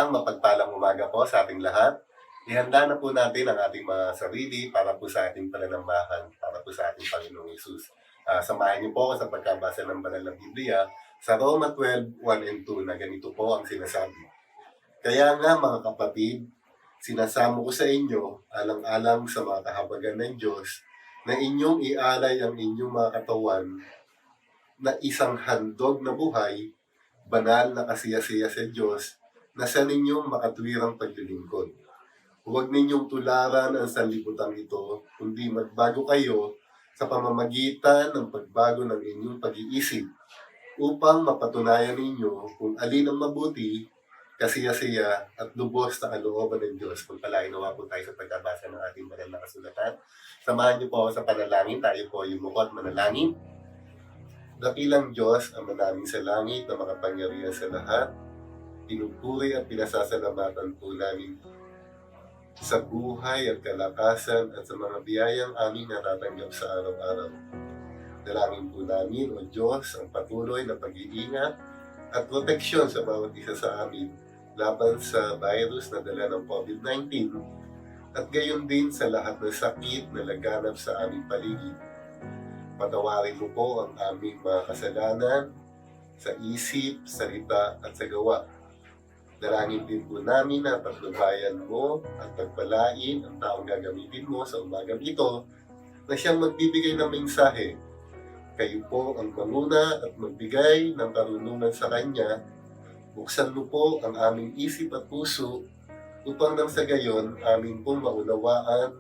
Isang mapagpalang umaga po sa ating lahat. Ihanda na po natin ang ating mga sarili para po sa ating pananambahan, para po sa ating Panginoong Hesus. Samahan niyo po ako sa pagkabasa ng banal na Biblia sa Roma 12:1 and 2 na ganito po ang sinasabi. Kaya nga mga kapatid, sinasamo ko sa inyo, alang-alang sa mga kahabagan ng Diyos, na inyong ialay ang inyong mga katawan na isang handog na buhay, banal na kasiyasiya sa Diyos, na sa ninyong makatwirang paglilingkod. Huwag ninyong tularan ang sanlibutan ito, kundi magbago kayo sa pamamagitan ng pagbago ng inyong pag-iisip, upang mapatunayan ninyo kung alin ang mabuti, kasiyasiya at lubos na kalooban ng Diyos. Pagpalain nawa po tayo sa pagkabasa ng ating banal na kasulatan. Samahan niyo po ako sa panalangin. Tayo po yumuko at manalangin. Dakilang Diyos, ang manaming sa langit na makapangyarihan sa lahat, pinupuri at pinasasalamatan po namin sa buhay at kalakasan at sa mga biyayang aming natatanggap sa araw-araw. Dalangin po namin, O Diyos, ang patuloy na pag-iingat at proteksyon sa bawat isa sa amin laban sa virus na dala ng COVID-19 at gayon din sa lahat ng sakit na laganap sa aming paligid. Patawarin mo po ang aming mga kasalanan sa isip, salita at sa gawa. Dalangin din po namin na patnubayan mo at pagpalain ang taong gagamitin mo sa umagang ito na siyang magbibigay ng mensahe. Kayo po ang manguna at magbigay ng karunungan sa Kanya. Buksan mo po ang aming isip at puso upang nang sa gayon amin pong maunawaan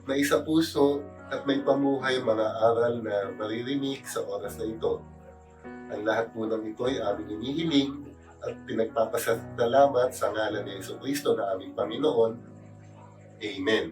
na isa puso at may pamuhay mga aral na maririnig sa oras na ito. Ang lahat po ng ito ay aming inihiling at pinagpapasalamat sa ngalan ni Jesucristo na aming Panginoon. Amen.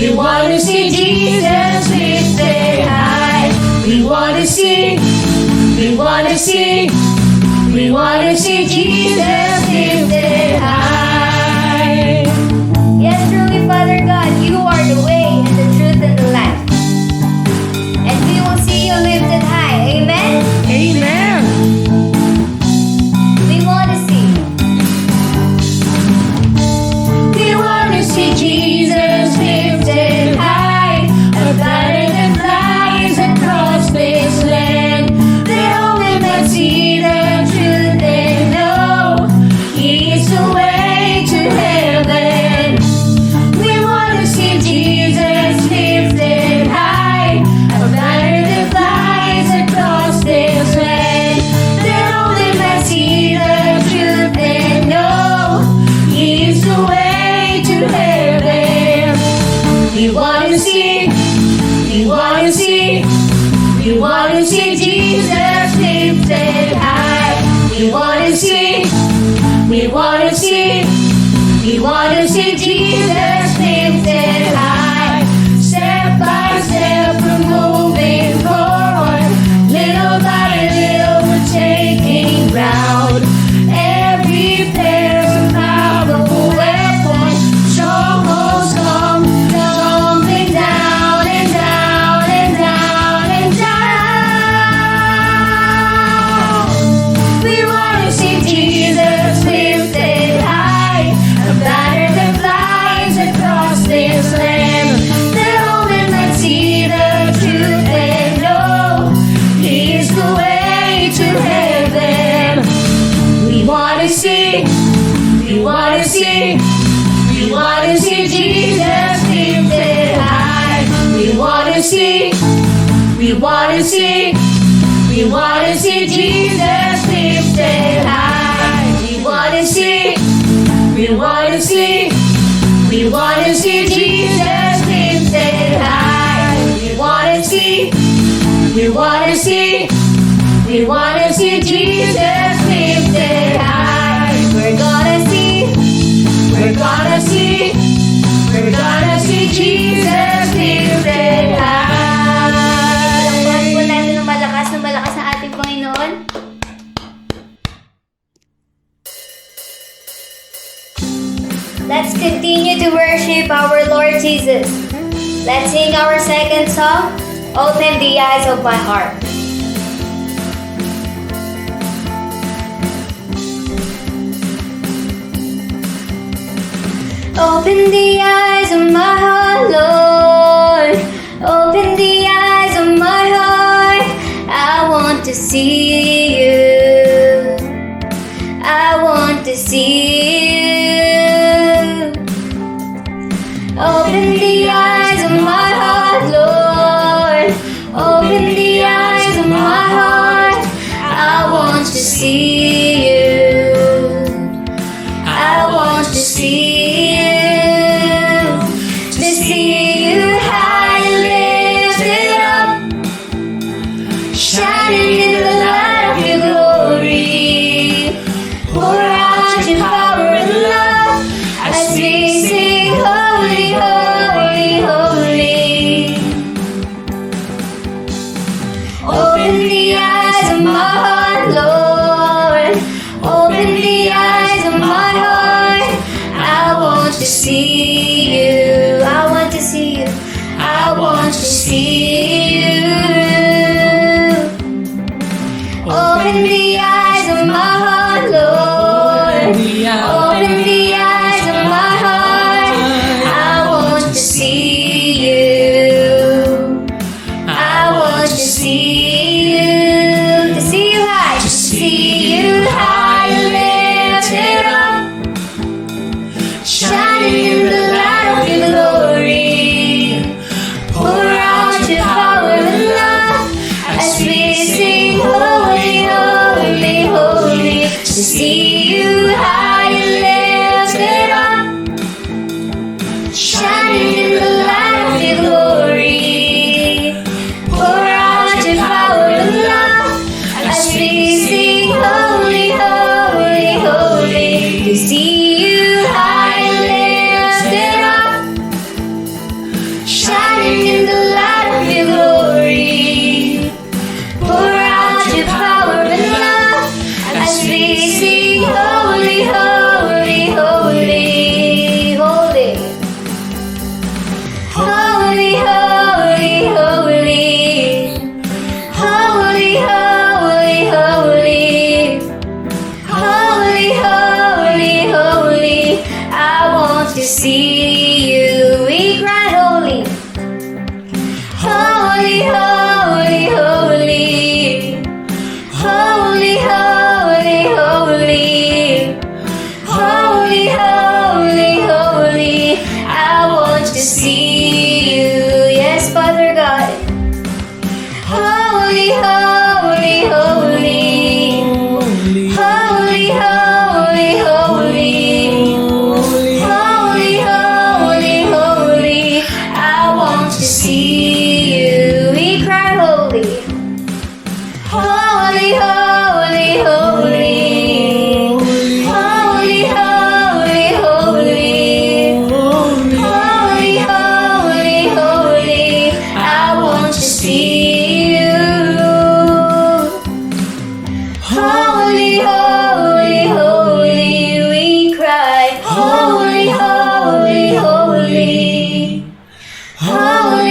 We want to see Jesus lifted high. We want to see Jesus lifted high. Yes, truly, Father God, you are the way and the truth and the life. And we will see you lifted high. Amen? Amen. We want to see. We want to see Jesus lifted high, a banner that flies across this land. That all men might see the truth and know He is the way to heaven. We want to see Jesus lifted high, a banner that flies across this land. That all men might see the truth and know He is the way to heaven. We want to see Jesus lifted high. We want to see wanna see Jesus lifted high. Step by step, we're moving forward. Little by little, we're taking ground. Every prayer's a powerful weapon. Strongholds come tumbling down and down and down and down. We wanna see Jesus lifted high, a banner that flies across this land. That all men might see the truth and know He is the way to heaven. We wanna see Jesus lifted high. We wanna see Jesus lifted high. We wanna see Jesus lifted high. We wanna see Jesus lifted high. We're gonna see Jesus lifted high. Lakpan po natin ng malakas ang ating Panginoon. Let's continue to worship our Lord Jesus. Let's sing our second song, Open the Eyes of My Heart. Open the eyes of my heart, Lord. Open the eyes of my heart. I want to see you. I want to see you. Open the eyes of my heart, Lord. Open the eyes of my heart. I want to see you. I want to see you. To see you high and lifted up, shining in the light of your glory. Pour out your power and love as we sing, holy, holy, holy. Open the eyes of my heart, Lord. Open the eyes of my heart. I want to see you. I want to see you. I want to see you. Open the eyes of my heart, Lord. Open the eyes of my heart. I want to see you. I want to see you. To see you high. To see you high and lifted up, shining in the light of your glory. Pour out your power and love as we sing, holy, holy, holy. To see you high and lifted up, shining in the light of your glory. Pour out your power and love as we sing, holy, holy, holy. To see you high and lifted up, shining in the light of your glory. Pour out your power and love as we sing,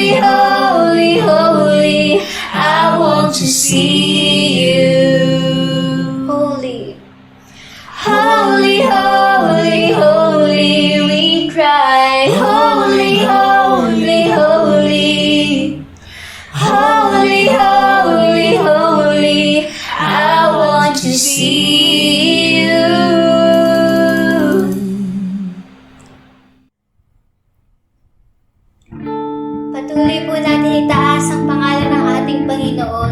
Holy, holy, holy, I want to see you. Holy, holy, holy, holy, we cry. Holy, holy, holy, holy, holy, holy, I want to see you. Patuloy po natin itaas ang pangalan ng ating Panginoon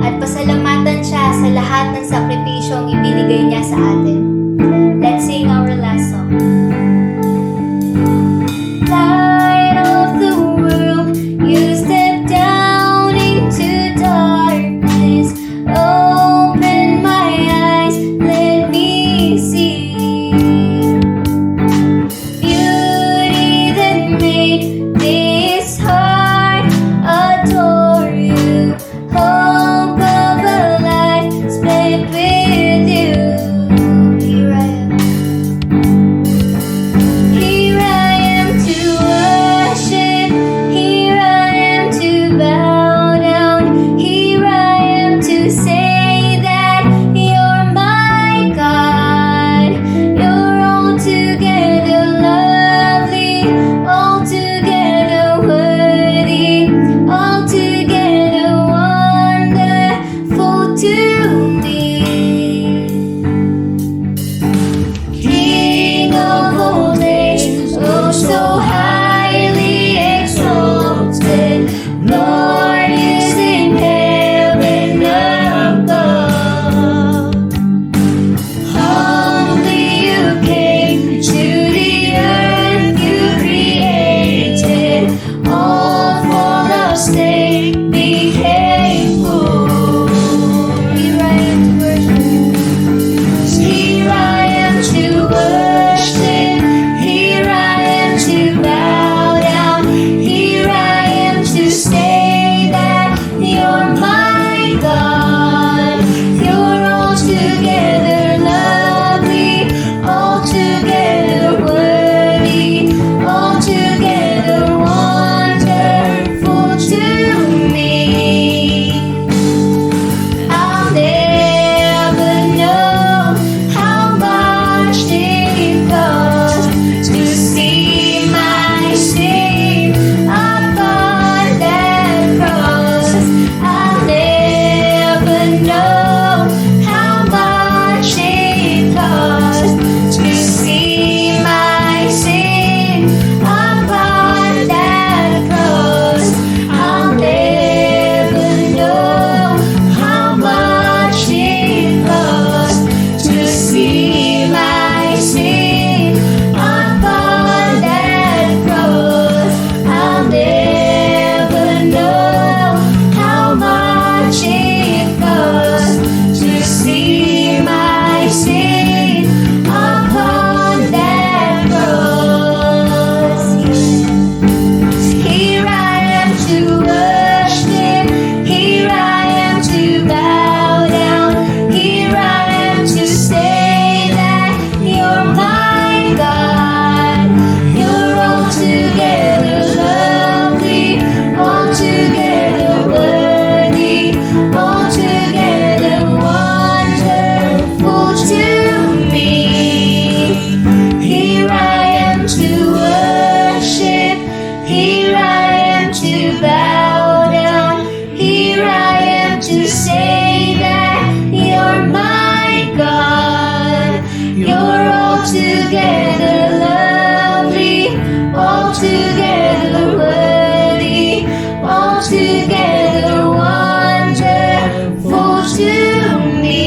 at pasalamatan siya sa lahat ng sakripisyong ibinigay niya sa atin. Let's sing our last song. Light of the world, you step down into darkness. Open my eyes, let me see beauty that made this heart adore you. Hope of a life spent with you. Here I am. Here I am to worship. Here I am to bow down. Here I am to say that you're my God. You're altogether lovely, altogether worthy, altogether wonderful to me. King of all days, oh so highly exalted, glorious in heaven above. Humbly you came to the earth you created, all for love's sake became poor. Here I am to worship. Here I am to worship. Here I am to bow down. Here I am to say that you're my God. You're altogether lovely, altogether worthy, altogether wonderful to me. I'll never know how much it costs to see my sin upon that cross. I'll never know how much it costs to see my sin upon that cross. I'll never know how much it costs to see my sin upon that cross. I'll never know how much it costs to see my sin upon that cross. Here I am to worship. Here I am to bow down. Here I am to say that you're my God. You're altogether lovely, altogether worthy, altogether wonderful to me. Here I am to worship. Here I am to bow down. Here I am to say that you're my God. You're altogether lovely, altogether worthy, altogether wonderful to me.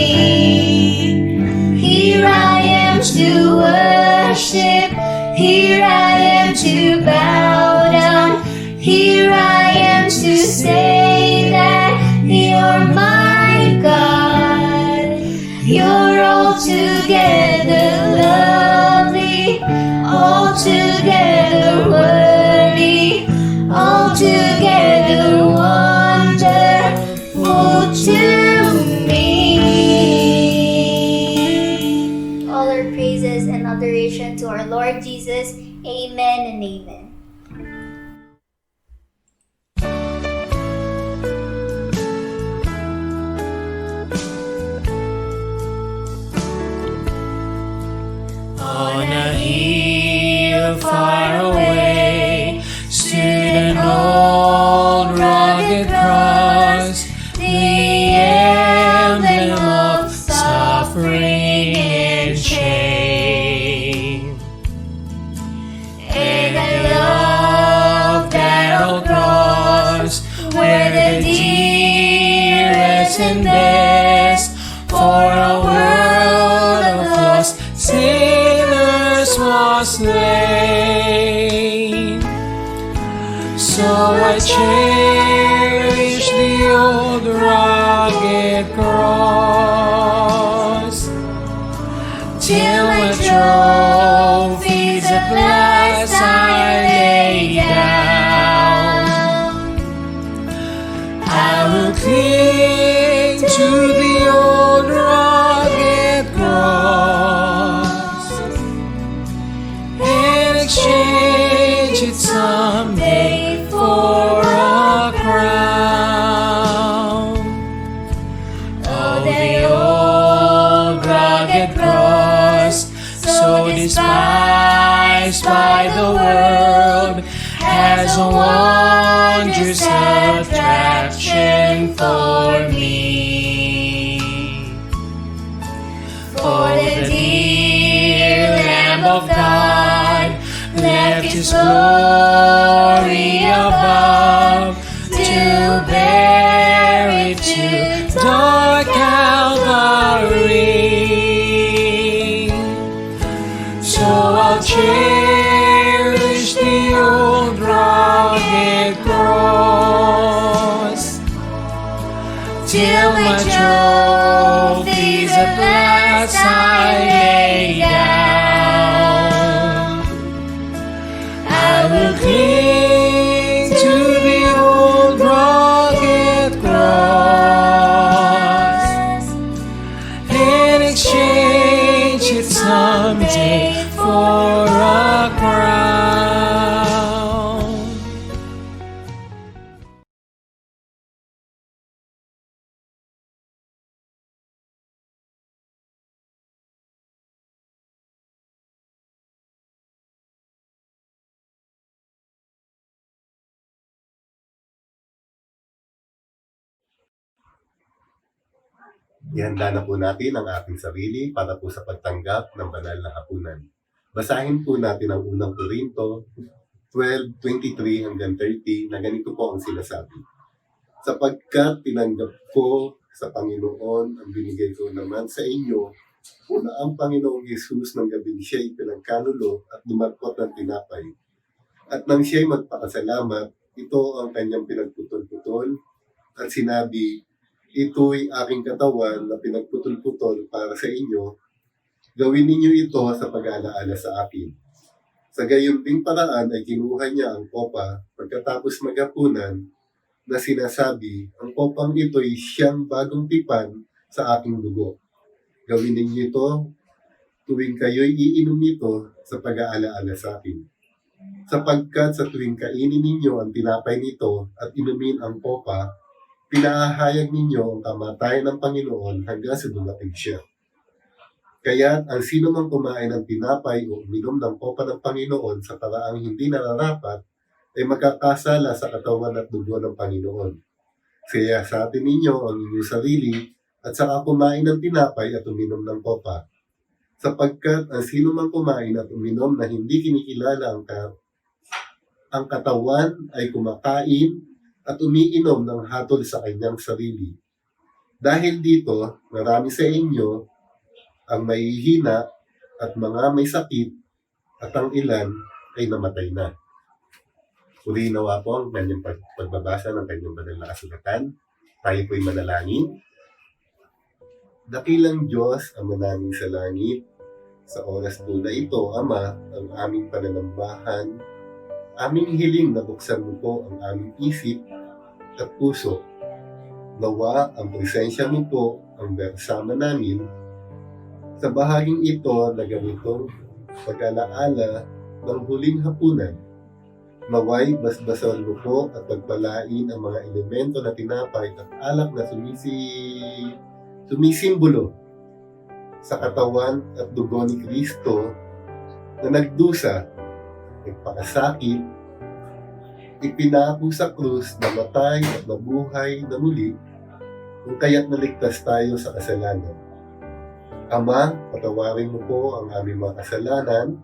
Here I am to worship. Here I am to bow down. Here I am to say that you're my God. You're altogether lovely, altogether worthy, altogether wonderful to me. All our praises and adoration to our Lord Jesus. Amen and amen. where the dearest and best for a world of lost sailors was slain. So I cherish the old rugged cross till my trophies at last I lay down. I will cling to the old rugged cross and exchange it someday for a crown. Oh, the old rugged cross, so despised by the world, has a wondrous attraction for me. For the dear Lamb of God left His glory above to bear it to dark Calvary. So I'll cherish the old rugged cross till my trophies at last I lay down. I will cling to the old rugged cross and exchange it someday for a crown. Ihanda na po natin ang ating sarili para po sa pagtanggap ng banal na hapunan. Basahin po natin ang unang Korinto 12:23 hanggang 30 na ganito po ang sinasabi. Sapagkat tinanggap ko sa Panginoon ang binigay ko naman sa inyo, na ang Panginoong Hesus ng gabing siya'y pinagkanulo at dumarkot ng tinapay. At nang siya'y magpakasalamat, ito ang kanyang pinagputol-putol at sinabi, ito'y aking katawan na pinagputol-putol para sa inyo. Gawin ninyo ito sa pag-aalaala sa akin. Sa gayon ding paraan ay kinuha niya ang kopa pagkatapos maghapunan na sinasabi, ang kopang ito'y siyang bagong tipan sa aking dugo. Gawin ninyo ito tuwing kayo'y iinom nito sa pag-aalaala sa akin. Sapagkat sa tuwing kainin ninyo ang tinapay nito at inumin ang kopa, pinahahayag ninyo ang kamatayan ng Panginoon hanggang sa dumating siya. Kaya ang sino mang kumain ng tinapay o uminom ng kopa ng Panginoon sa paraang hindi nararapat, ay magkakasala sa katawan at dugo ng Panginoon. Kaya sa atin ninyo ang inyong sarili at saka kumain ng tinapay at uminom ng kopa. Sapagkat ang sino mang kumain at uminom na hindi kinikilala ang katawan ay kumakain at umiinom ng hatol sa kanyang sarili. Dahil dito, marami sa inyo ang mahihina at mga may sakit at ang ilan ay namatay na. Uli nawa po ang kanyang pagbabasa ng kanyang banal na kasulatan. Tayo po'y manalangin. Dakilang Diyos ang manaming sa langit, sa oras po na ito, Ama, ang aming pananambahan, aming hiling na buksan mo po ang aming isip at puso. Nawa ang presensya mo po ang bersama namin sa bahaging ito na ganitong pag-alaala ng huling hapunan. Naway basbasan mo po at pagpalain ang mga elemento na tinapay at alak na sumisimbolo sa katawan at dugo ni Kristo na nagdusa, nagpakasakit, ipinako sa krus, namatay at nabuhay na muli, kung kaya't naligtas tayo sa kasalanan. Ama, patawarin mo po ang aming mga kasalanan.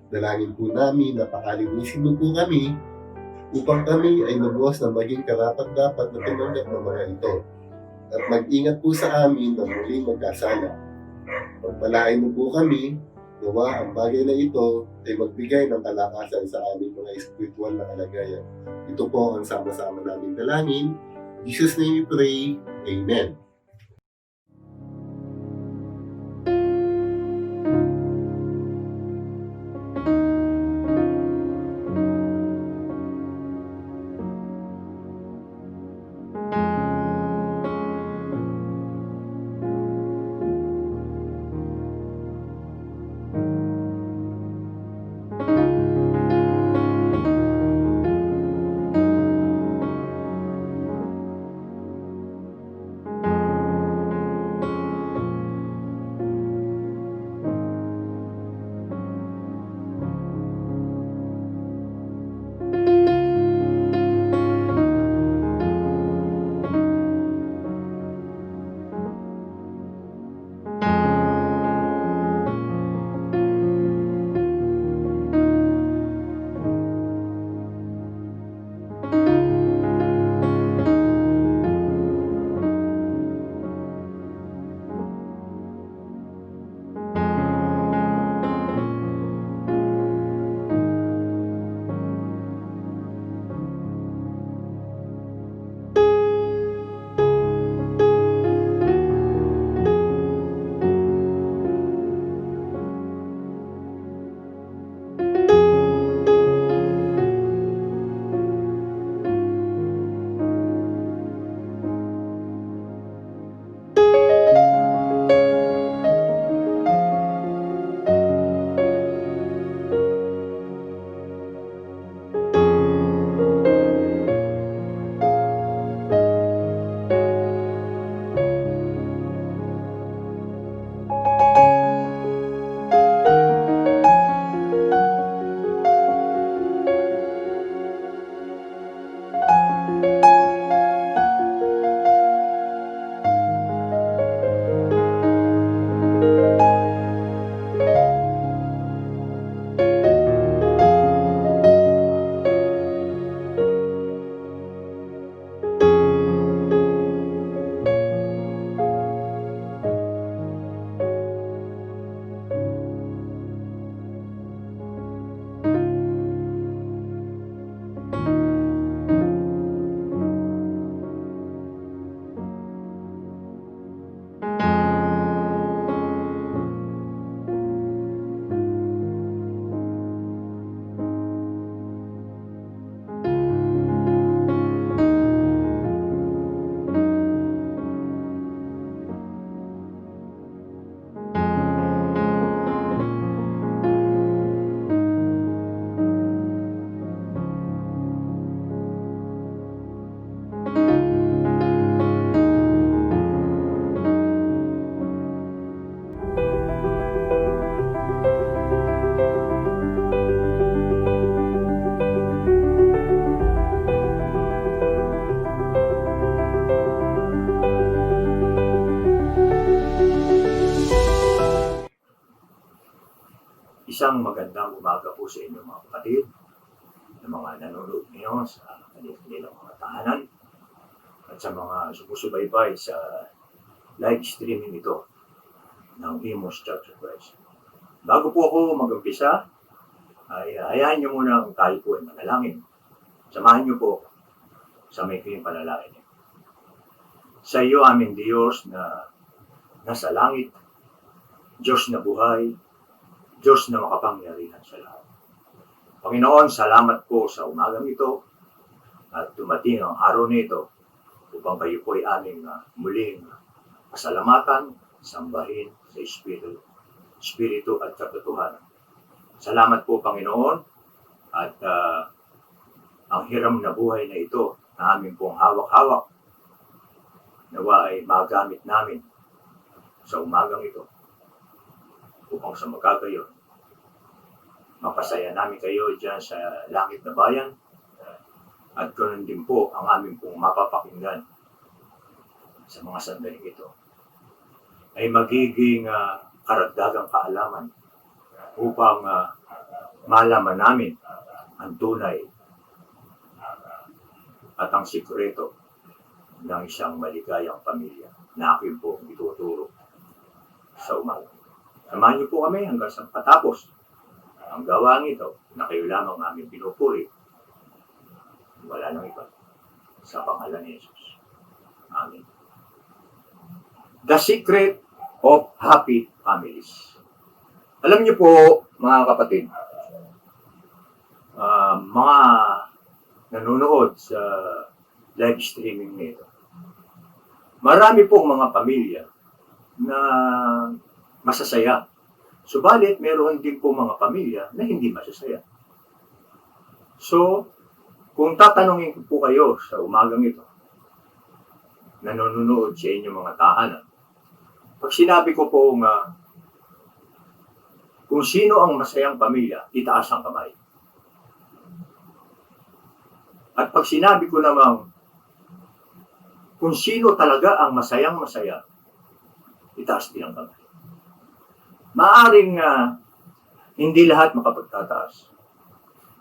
Dalangin po namin na pakalinisin mo po kami upang kami ay lubos na maging karapat-dapat na tinanggap ng mga ito. At mag-ingat po sa amin na muling magkasala. Pagpalain mo po kami, nawa ang bagay na ito ay magbigay ng kalakasan sa aming mga espiritual na kalagayan. Ito po ang sama-sama naming dalangin. In Jesus' name we pray. Amen. Isang magandang umaga po sa inyo mga kapatid, ng mga nanonood ngayon sa kanilang mga tahanan at sa mga sumusubaybay sa live streaming ito ng Imos Church of Christ. Bago po ako mag-umpisa, ay hayaan niyo muna tayo po ay manalangin. Samahan niyo po sa maikling panalangin. Sa iyo aming Diyos na nasa langit, Diyos na buhay, Diyos na makapangyarihan sa lahat. Panginoon, salamat po sa umagang ito at dumating ang araw nito upang kayo po ay aming muling pasalamatan, sambahin sa Espiritu at katotohanan. Salamat po, Panginoon, at ang hiram na buhay na ito na aming pong hawak-hawak nawa ay magamit namin sa umagang ito upang sa magkagayon mapasaya namin kayo dyan sa langit na bayan at ganoon din po ang aming pong mapapakinggan sa mga sandaling ito ay magiging karagdagang kaalaman upang malaman namin ang tunay at ang sikreto ng isang maligayang pamilya na akin po ituturo sa umaga. Samahan niyo po kami hanggang sa patapos ang gawaang ito na kayo lamang aming pinupuri. Wala nang iba. Sa pangalan ni Jesus. Amen. The Secret of Happy Families. Alam niyo po, mga kapatid, mga nanonood sa live streaming nito, marami pong mga pamilya na masasaya. Subalit, meron din po mga pamilya na hindi masasaya. So, kung tatanungin ko po kayo sa umagang ito, nanonood sa inyong mga tahanan, pag sinabi ko po nga, kung sino ang masayang pamilya, itaas ang kamay. At pag sinabi ko namang, kung sino talaga ang masayang-masaya, itaas din ang kamay. Maaring hindi lahat makapagtataas.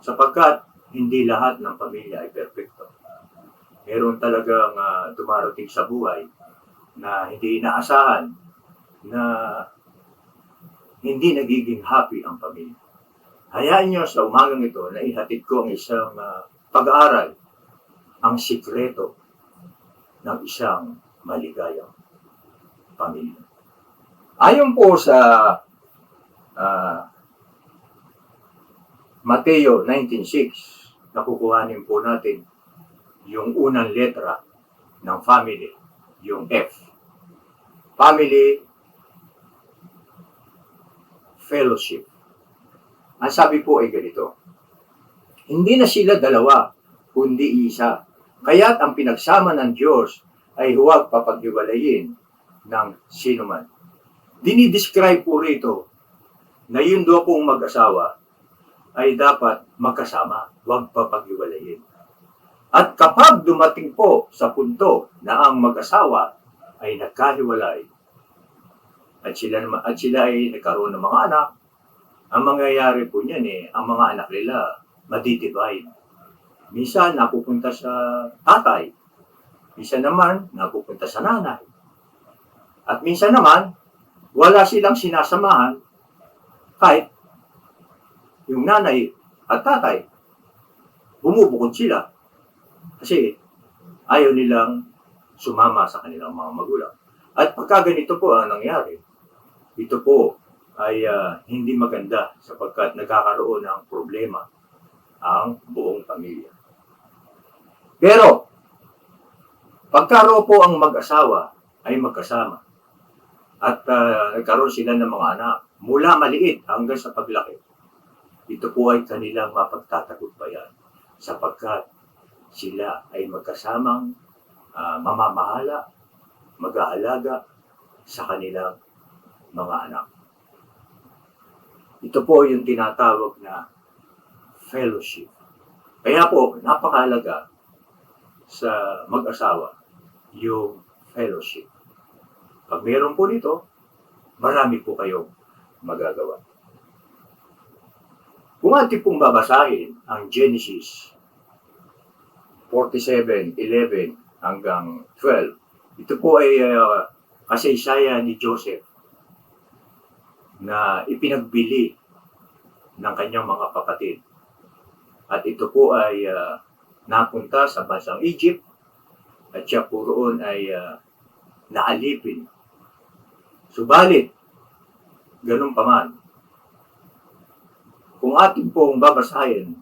Sapagkat hindi lahat ng pamilya ay perfecto. Meron talagang dumarating sa buhay na hindi inaasahan na hindi nagiging happy ang pamilya. Hayaan nyo sa umagang ito na ihatid ko ang isang pag-aaral, ang sikreto ng isang maligayang pamilya. Ayon po sa Mateo 19:6, nakukuhanin po natin yung unang letra ng family, yung F. Family Fellowship. Ang sabi po ay ganito, hindi na sila dalawa, kundi isa. Kaya't ang pinagsama ng Diyos ay huwag papaghiwalayin ng sinuman. Dinidescribe po rito na yung dua pong mag-asawa ay dapat magkasama, huwag papaghiwalayin. At kapag dumating po sa punto na ang mag-asawa ay nagkahiwalay at sila ay nagkaroon ng mga anak, ang mangyayari po niyan ang mga anak nila madidivide. Minsan napupunta sa tatay, minsan naman napupunta sa nanay. At minsan naman, wala silang sinasamahan kahit yung nanay at tatay, bumubukod sila. Kasi ayaw nilang sumama sa kanilang mga magulang. At pagka ganito po ang nangyari, ito po ay hindi maganda sapagkat nagkakaroon ng problema ang buong pamilya. Pero, pagkaro po ang mag-asawa ay magkasama at nagkaroon sila ng mga anak mula maliit hanggang sa paglaki, ito po ay kanilang mapagtatagumpayan sapagkat sila ay magkasamang mamamahala, mag-aalaga sa kanilang mga anak. Ito po yung tinatawag na fellowship. Kaya po, napakahalaga sa mag-asawa yung fellowship. Pag meron po nito, marami po kayong magagawa. Kung ating pong babasahin ang Genesis 47:11 hanggang 12, ito po ay kasaysayan ni Joseph na ipinagbili ng kanyang mga kapatid. At ito po ay napunta sa bansang Egypt at siya po roon ay naalipin. Subalit, ganun pa man, kung ating pong babasahin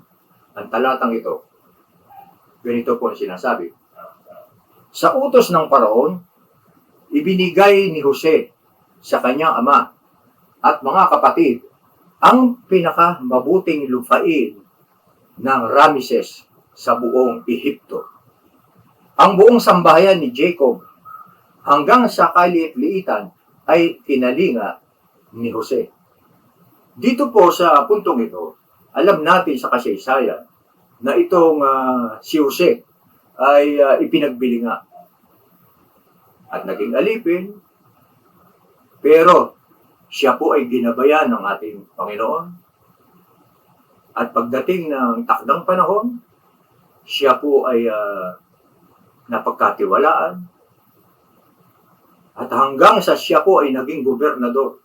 ang talatang ito, ganito po ang sinasabi. Sa utos ng Paraon, ibinigay ni Jose sa kanyang ama at mga kapatid ang pinakamabuting lupain ng Ramses sa buong Ehipto. Ang buong sambahayan ni Jacob hanggang sa kaliit-liitan ay kinalinga ni Jose. Dito po sa puntong ito, alam natin sa kasaysayan na itong si Jose ay ipinagbili nga at naging alipin, pero siya po ay ginabayan ng ating Panginoon. At pagdating ng takdang panahon, siya po ay napagkatiwalaan, at hanggang sa siya po ay naging gobernador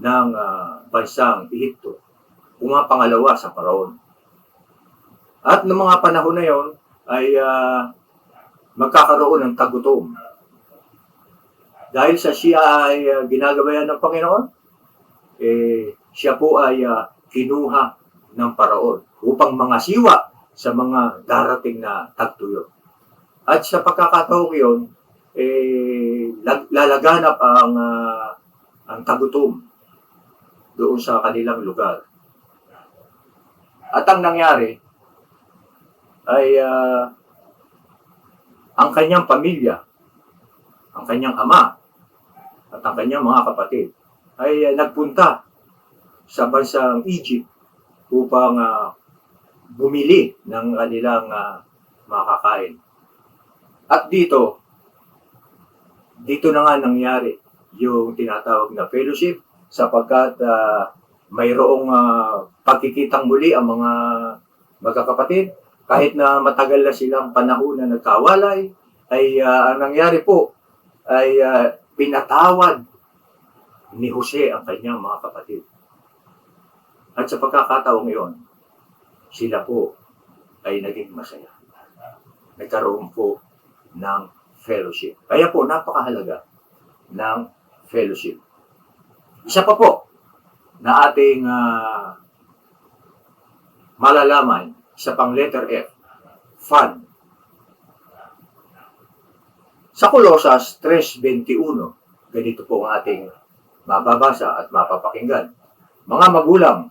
ng bansang Ehipto, pumapangalawa sa Paraon. At noong mga panahon na yon ay magkakaroon ng tagutom. Dahil sa siya ay ginagabayan ng Panginoon, siya po ay kinuha ng Paraon upang mangasiwa sa mga darating na tagtuyot. At sa pagkakataong yun, lalaganap ang tagutom doon sa kanilang lugar. At ang nangyari ay ang kanyang pamilya, ang kanyang ama, at ang kanyang mga kapatid ay nagpunta sa bansang Egypt upang bumili ng kanilang makakain. At dito na nga nangyari yung tinatawag na fellowship sapagkat mayroong pagkikitang muli ang mga magkakapatid. Kahit na matagal na silang panahon na nagkawalay, ay ang nangyari po ay pinatawad ni Jose ang kanyang mga kapatid. At sa pagkakataong iyon, sila po ay naging masaya. Nagkaroon po ng fellowship. Kaya po, napakahalaga ng fellowship. Isa pa po na ating malalaman, isa pang letter F, fun. Sa Colosas 3:21, ganito po ang ating mababasa at mapapakinggan. Mga magulang,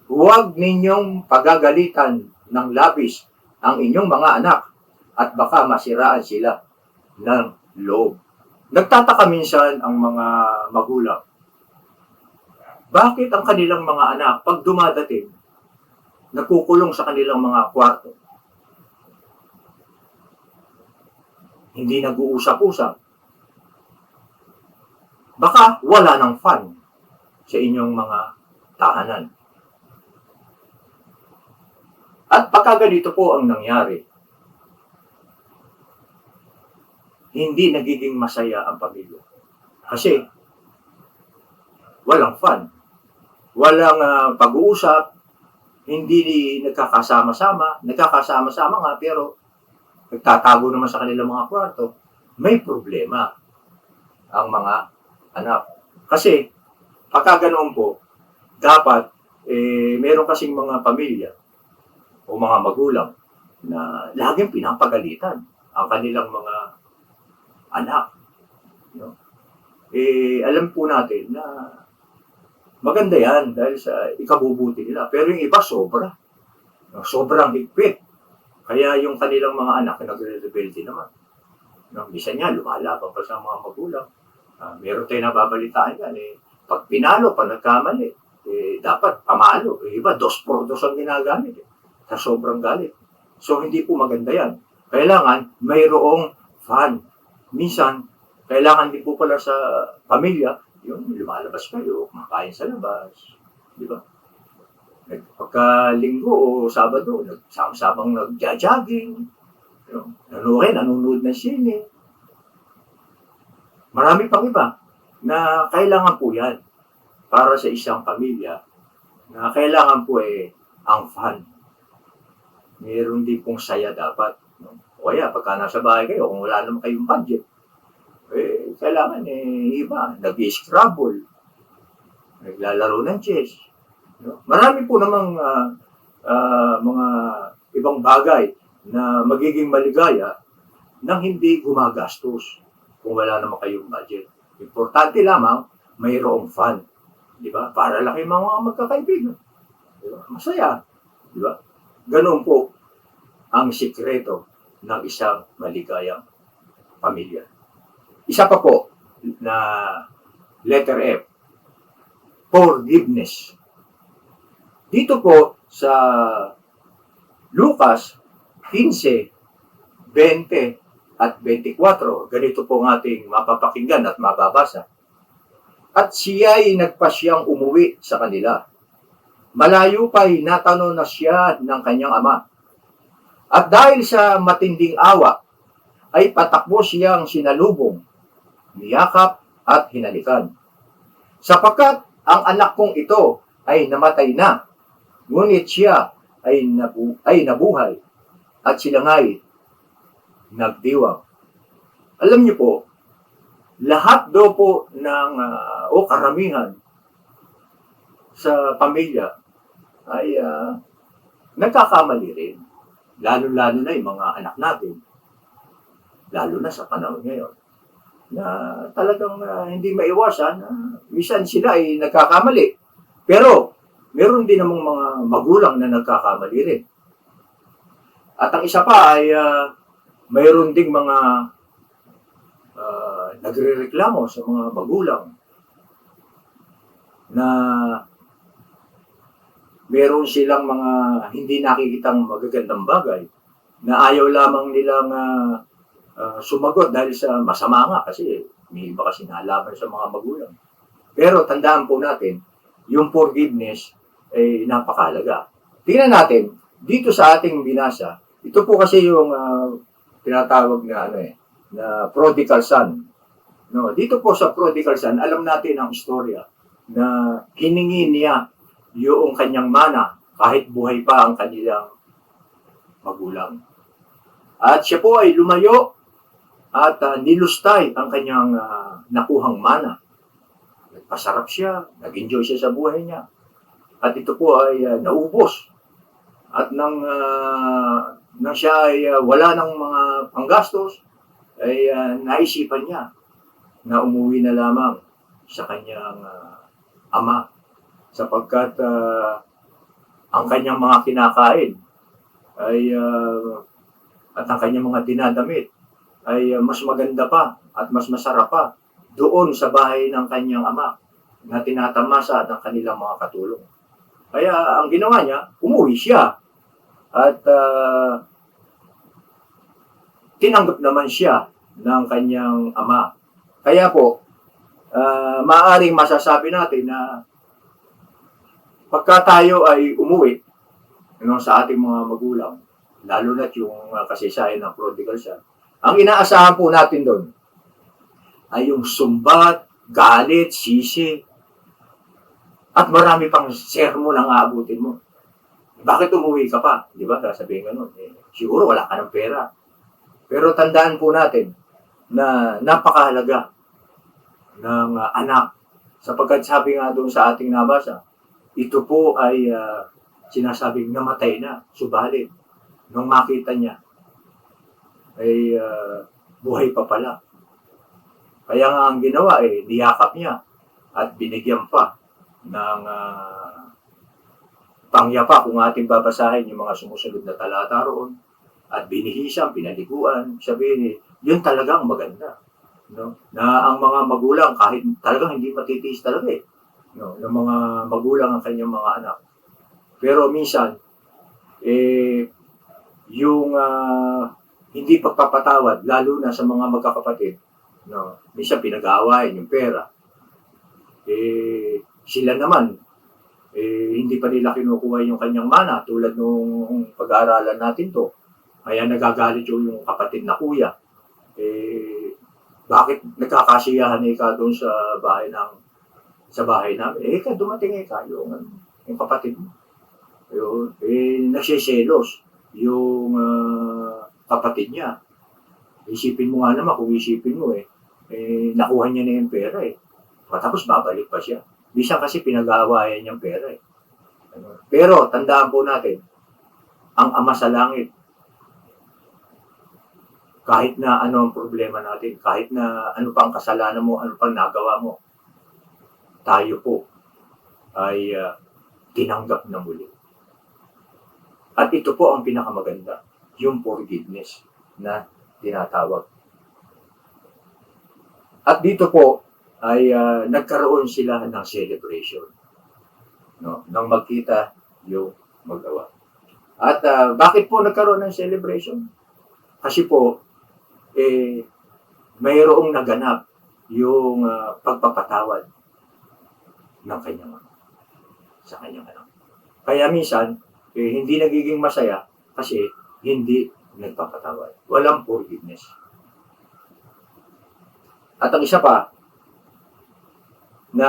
huwag ninyong pagagalitan ng labis ang inyong mga anak at baka masiraan sila ng loob. Nagtataka minsan ang mga magulang. Bakit ang kanilang mga anak, pag dumadating, nakukulong sa kanilang mga kwarto? Hindi nag-uusap-usap. Baka wala ng fun sa inyong mga tahanan. At pagka ganito po ang nangyari, hindi nagiging masaya ang pamilya. Kasi walang fun. Walang pag-uusap, hindi nagkakasama-sama nga pero nagtatago naman sa kanilang mga kwarto, may problema ang mga anak. Kasi pagka ganoon po, dapat meron kasing mga pamilya o mga magulang na laging pinapagalitan ang kanilang mga anak. No? Alam po natin na maganda yan dahil sa ikabubuti nila. Pero yung iba sobra. Sobrang higpit. Kaya yung kanilang mga anak nagre-rebelde naman. Bisa niya, lumalaban pa sa mga magulang. Meron tayo nababalitaan yan. Pag pinalo, pag nagkamali, dapat pamalo. Iba, 2x2 ang ginagamit. Sa sobrang galit. So, hindi po maganda yan. Kailangan mayroong fun. Minsan, kailangan din po pala sa pamilya, yung lumalabas kayo, kumakain sa labas, di ba? Pagka linggo o Sabado, nagsama-samang nagja-jogging, nanonood ng sine. Marami pang iba na kailangan po yan para sa isang pamilya na kailangan po ang fun. Meron din pong saya dapat. O kaya, pagka nasa bahay kayo, kung wala naman kayong budget, kailangan iba, nag-i-scrabble, naglalaro ng chess. Marami po namang mga ibang bagay na magiging maligaya nang hindi gumagastos kung wala naman kayong budget. Importante lamang, mayroong fun. Di ba? Para lang yung mga magkakaibigan. Di ba? Masaya. Di ba? Ganun po ang sikreto ng isang maligayang pamilya. Isa pa po na letter F, forgiveness. Dito po sa Lucas 15, 20 at 24, ganito po ang ating mapapakinggan at mababasa. At siya'y nagpasyang umuwi sa kanila. Malayo pa'y natanong na siya ng kanyang ama. At dahil sa matinding awa, ay patakbo siyang sinalubong, niyakap at hinalikan. Sapagkat ang anak kong ito ay namatay na, ngunit siya ay nabuhay at sila nga'y nagdiwang. Alam niyo po, lahat daw po ng karamihan sa pamilya ay nagkakamali rin. Lalo-lalo na yung mga anak natin. Lalo na sa panahon ngayon. Na talagang hindi maiwasan. Minsan sila ay nagkakamali. Pero meron din namang mga magulang na nagkakamali rin. At ang isa pa ay mayroon ding mga nagrereklamo sa mga magulang na meron silang mga hindi nakikitang magagandang bagay na ayaw lamang nilang sumagot dahil sa masama nga kasi may iba kasi nalaban sa mga magulang. Pero tandaan po natin, yung forgiveness ay napakahalaga. Tingnan natin, dito sa ating binasa, ito po kasi yung tinatawag na na prodigal son. No, dito po sa prodigal son, alam natin ang istorya na hiningi niya yung kanyang mana kahit buhay pa ang kanilang magulang. At siya po ay lumayo at nilustay ang kanyang nakuhang mana. Nagpasarap siya, nag-enjoy siya sa buhay niya. At ito po ay naubos. At nang siya ay wala ng mga panggastos, ay naisipan niya na umuwi na lamang sa kanyang ama sapagkat ang kanyang mga kinakain ay at ang kanyang mga dinadamit ay mas maganda pa at mas masarap pa doon sa bahay ng kanyang ama na tinatamasa ng kanilang mga katulong. Kaya ang ginawa niya, umuwi siya at tinanggap naman siya ng kanyang ama. Kaya po, maaaring masasabi natin na pagka tayo ay umuwi sa ating mga magulang, lalo na yung kasaysayan ng prodigal son, ang inaasahan po natin doon ay yung sumbat, galit, sisi, at marami pang sermon ang aabutin mo. Bakit umuwi ka pa? Di ba? Sasabihin ganun. Siguro wala ka ng pera. Pero tandaan po natin na napakahalaga ng anak. Sapagkat sabi nga doon sa ating nabasa, ito po ay sinasabing namatay na, subalit. Nung makita niya, ay buhay pa pala. Kaya nga ang ginawa niyakap niya at binigyan pa ng pangyapa kung ating babasahin yung mga sumusunod na talata roon at binihisan, pinaliguan, sabihin yun talagang maganda. No? Na ang mga magulang kahit talagang hindi matitiis talaga no? Ng mga magulang ang kanyang mga anak. Pero minsan, yung hindi pagpapatawad, lalo na sa mga magkakapatid, no? Minsan pinag-aawayan yung pera. Sila naman, hindi pa nila kinukuha yung kanyang mana tulad nung pag-aaralan natin to. Kaya nagagalit yung kapatid na kuya. Bakit nagkakasiyahan ka doon sa bahay namin? Dumating yung kapatid mo. Nagsiselos yung kapatid niya. Isipin mo nga naman, kung isipin mo nakuha niya na yung pera Tapos babalik pa siya. Bisa kasi pinag-aawayan niyang pera Pero tandaan po natin, ang Ama sa Langit, kahit na ano ang problema natin, kahit na ano pa ang kasalanan mo, ano pa nagawa mo, tayo po ay tinanggap na muli. At ito po ang pinakamaganda, yung forgiveness na tinatawag. At dito po ay nagkaroon sila ng celebration, no? Nang magkita yung mag-awa. At bakit po nagkaroon ng celebration? Kasi po, mayroong naganap yung pagpapatawad ng kanyang sa kanyang anak. Kaya minsan, hindi nagiging masaya kasi hindi nagpapatawad. Walang forgiveness. At ang isa pa, na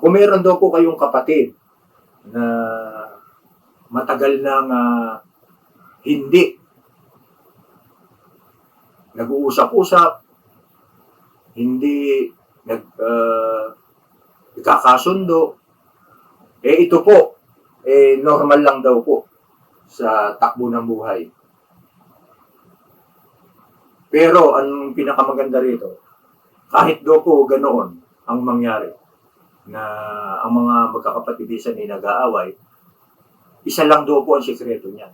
kung meron daw po kayong kapatid na matagal nang hindi nag-uusap-usap, hindi nagkakasundo, ito po, normal lang daw po sa takbo ng buhay. Pero ang pinakamaganda rito, kahit daw po ganoon ang mangyari, na ang mga magkakapatidisan ay nag-aaway, isa lang daw po ang sikreto niyan.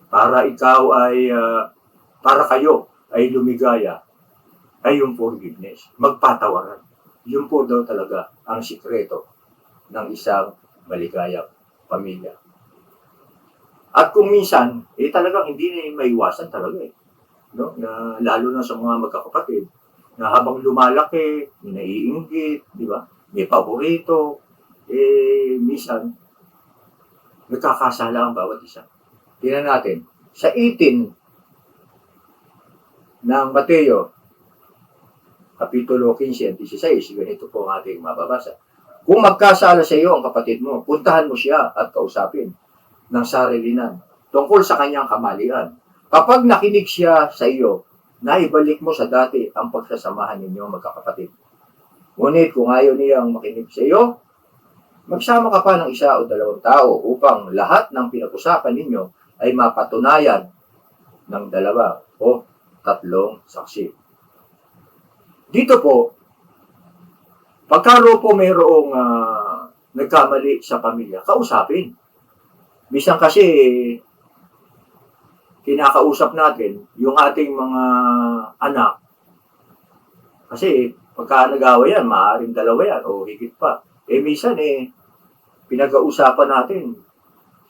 Para kayo ay lumigaya, ay yung forgiveness. Magpatawaran. Yun po daw talaga ang sikreto ng isang maligayang pamilya. At kung minsan, talagang hindi na maiwasan talaga no? Na, lalo na sa mga magkakapatid, na habang lumalaki, may naiinggit, di ba? May paborito, minsan, nagkakasala ang bawat isa. Tingnan natin, sa 18 ng Mateo, Kapitulo 15 at 16, ganito po ang ating mababasa. Kung magkasala sa iyo ang kapatid mo, puntahan mo siya at kausapin ng sarilinan tungkol sa kanyang kamalian. Kapag nakinig siya sa iyo, naibalik mo sa dati ang pagsasamahan ninyo magkakapatid. Ngunit kung ayaw niyang makinig sa iyo, magsama ka pa ng isa o dalawang tao upang lahat ng pinag-usapan ninyo ay mapatunayan ng dalawa o tatlong saksi. Dito po, pagkaro po mayroong nagkamali sa pamilya, kausapin. Bisan kasi kinakausap natin yung ating mga anak. Kasi pagka nag-away yan, maaaring dalawa yan o higit pa. Minsan pinag-uusapan natin.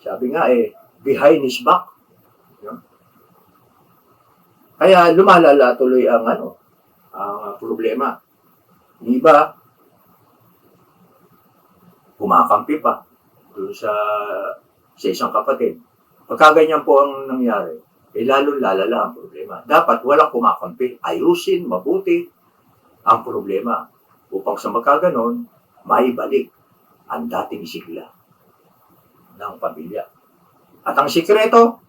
Sabi nga behind his back. Kaya lumalala tuloy ang problema. Iba, kumakampi pa doon sa isang kapatid. Pagka ganyan po ang nangyari, lalong lalala ang problema. Dapat walang kumakampi. Ayusin, mabuti ang problema upang sa magkaganon, maibalik ang dating sigla ng pamilya. At ang sikreto,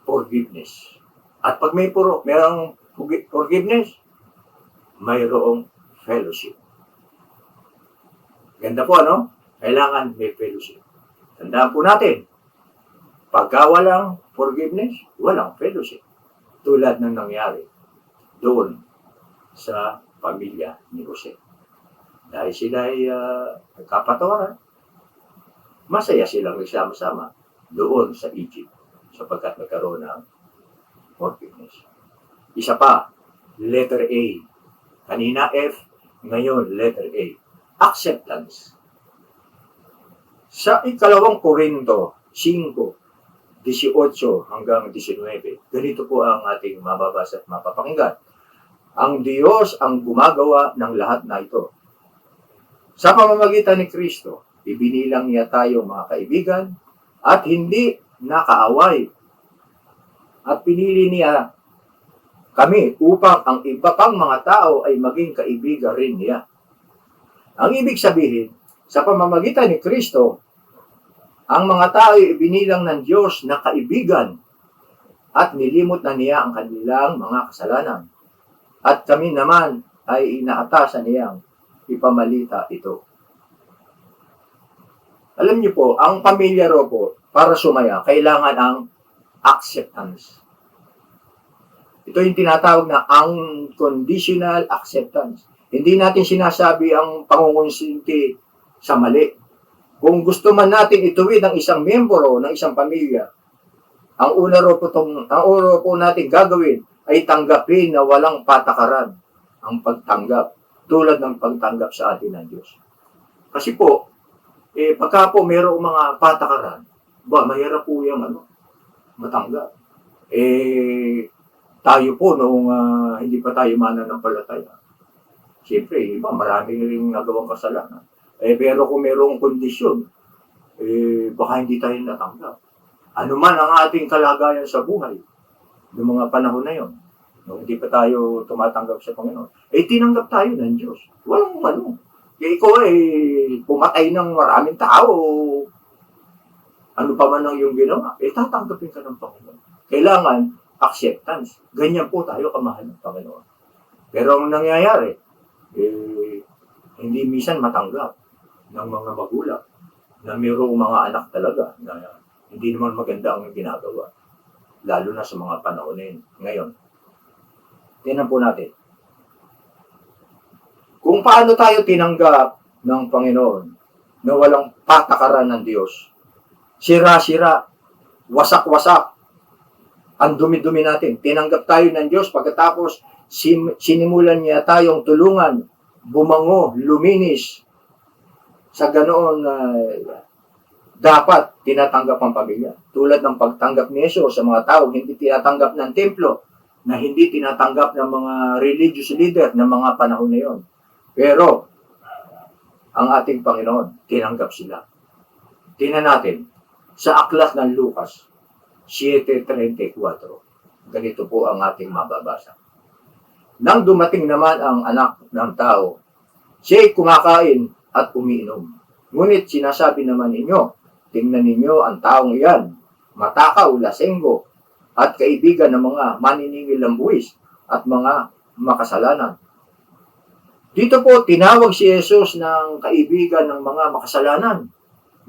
forgiveness. At pag mayroong forgiveness, mayroong fellowship. Ganda po, ano? Kailangan may fellowship. Tandaan po natin, pagka walang forgiveness, walang fellowship. Tulad ng nangyari doon sa pamilya ni Jose. Dahil sila ay nagkapatawaran, masaya silang nagsama-sama doon sa Egypt sapagkat nagkaroon ng forgiveness. Isa pa, letter A. Kanina F, ngayon letter A. Acceptance. Sa ikalawang Korinto 5, 18 hanggang 19, ganito po ang ating mababasa at mapapakinggan. Ang Diyos ang gumagawa ng lahat na ito. Sa pamamagitan ni Kristo, ibinilang niya tayo mga kaibigan at hindi nakaaway. At pinili niya kami upang ang iba pang mga tao ay maging kaibigan rin niya. Ang ibig sabihin, sa pamamagitan ni Kristo, ang mga tao ay ibinilang ng Diyos na kaibigan at nilimot na niya ang kanilang mga kasalanan. At kami naman ay inaatasan niyang ipamalita ito. Alam niyo po, ang pamilya ro po, para sumaya, kailangan ang acceptance. Ito yung tinatawag na unconditional acceptance. Hindi natin sinasabi ang pangungonsinti sa mali. Kung gusto man natin ituwid ang isang miyembro ng isang pamilya, ang una po natin gagawin ay tanggapin na walang patakaran ang pagtanggap, tulad ng pagtanggap sa atin ng Diyos. Kasi po, pagka po mayroong mga patakaran, mahirap po yung matanggap. Tayo po noong hindi pa tayo mananampalataya, siyempre, marami rin nagawang kasalanan. Pero kung mayroong kondisyon, baka hindi tayo natanggap. Ano man ang ating kalagayan sa buhay, noong mga panahon na yon, nung hindi pa tayo tumatanggap sa Panginoon, tinanggap tayo ng Diyos. Walang ano. Kaya ikaw pumatay ng maraming tao, ano pa man ang iyong ginawa, tatanggapin ka ng Panginoon. Kailangan acceptance. Ganyan po tayo kamahal ng Panginoon. Pero ang nangyayari, hindi minsan matanggap ng mga magulang na mayroong mga anak talaga na hindi naman maganda ang ginagawa. Lalo na sa mga panahon ngayon. Tingnan po natin. Kung paano tayo tinanggap ng Panginoon na walang patakaran ng Diyos. Sira-sira, wasak-wasak, ang dumi-dumi natin. Tinanggap tayo ng Diyos pagkatapos sinimulan niya tayong tulungan, bumango, luminis. Sa ganoon dapat tinatanggap ang pamilya. Tulad ng pagtanggap ni Jesus sa mga tao, hindi tinatanggap ng templo, na hindi tinatanggap ng mga religious leader ng mga panahon na yon. Pero, ang ating Panginoon, tinanggap sila. Tingnan natin, sa aklat ng Lucas, 7:34. Ganito po ang ating mababasa. Nang dumating naman ang anak ng tao, siya'y kumakain at umiinom. Ngunit sinasabi naman ninyo, tingnan ninyo ang taong iyan, matakaw, lasenggo, at kaibigan ng mga maniningil ng buwis at mga makasalanan. Dito po, tinawag si Jesus ng kaibigan ng mga makasalanan.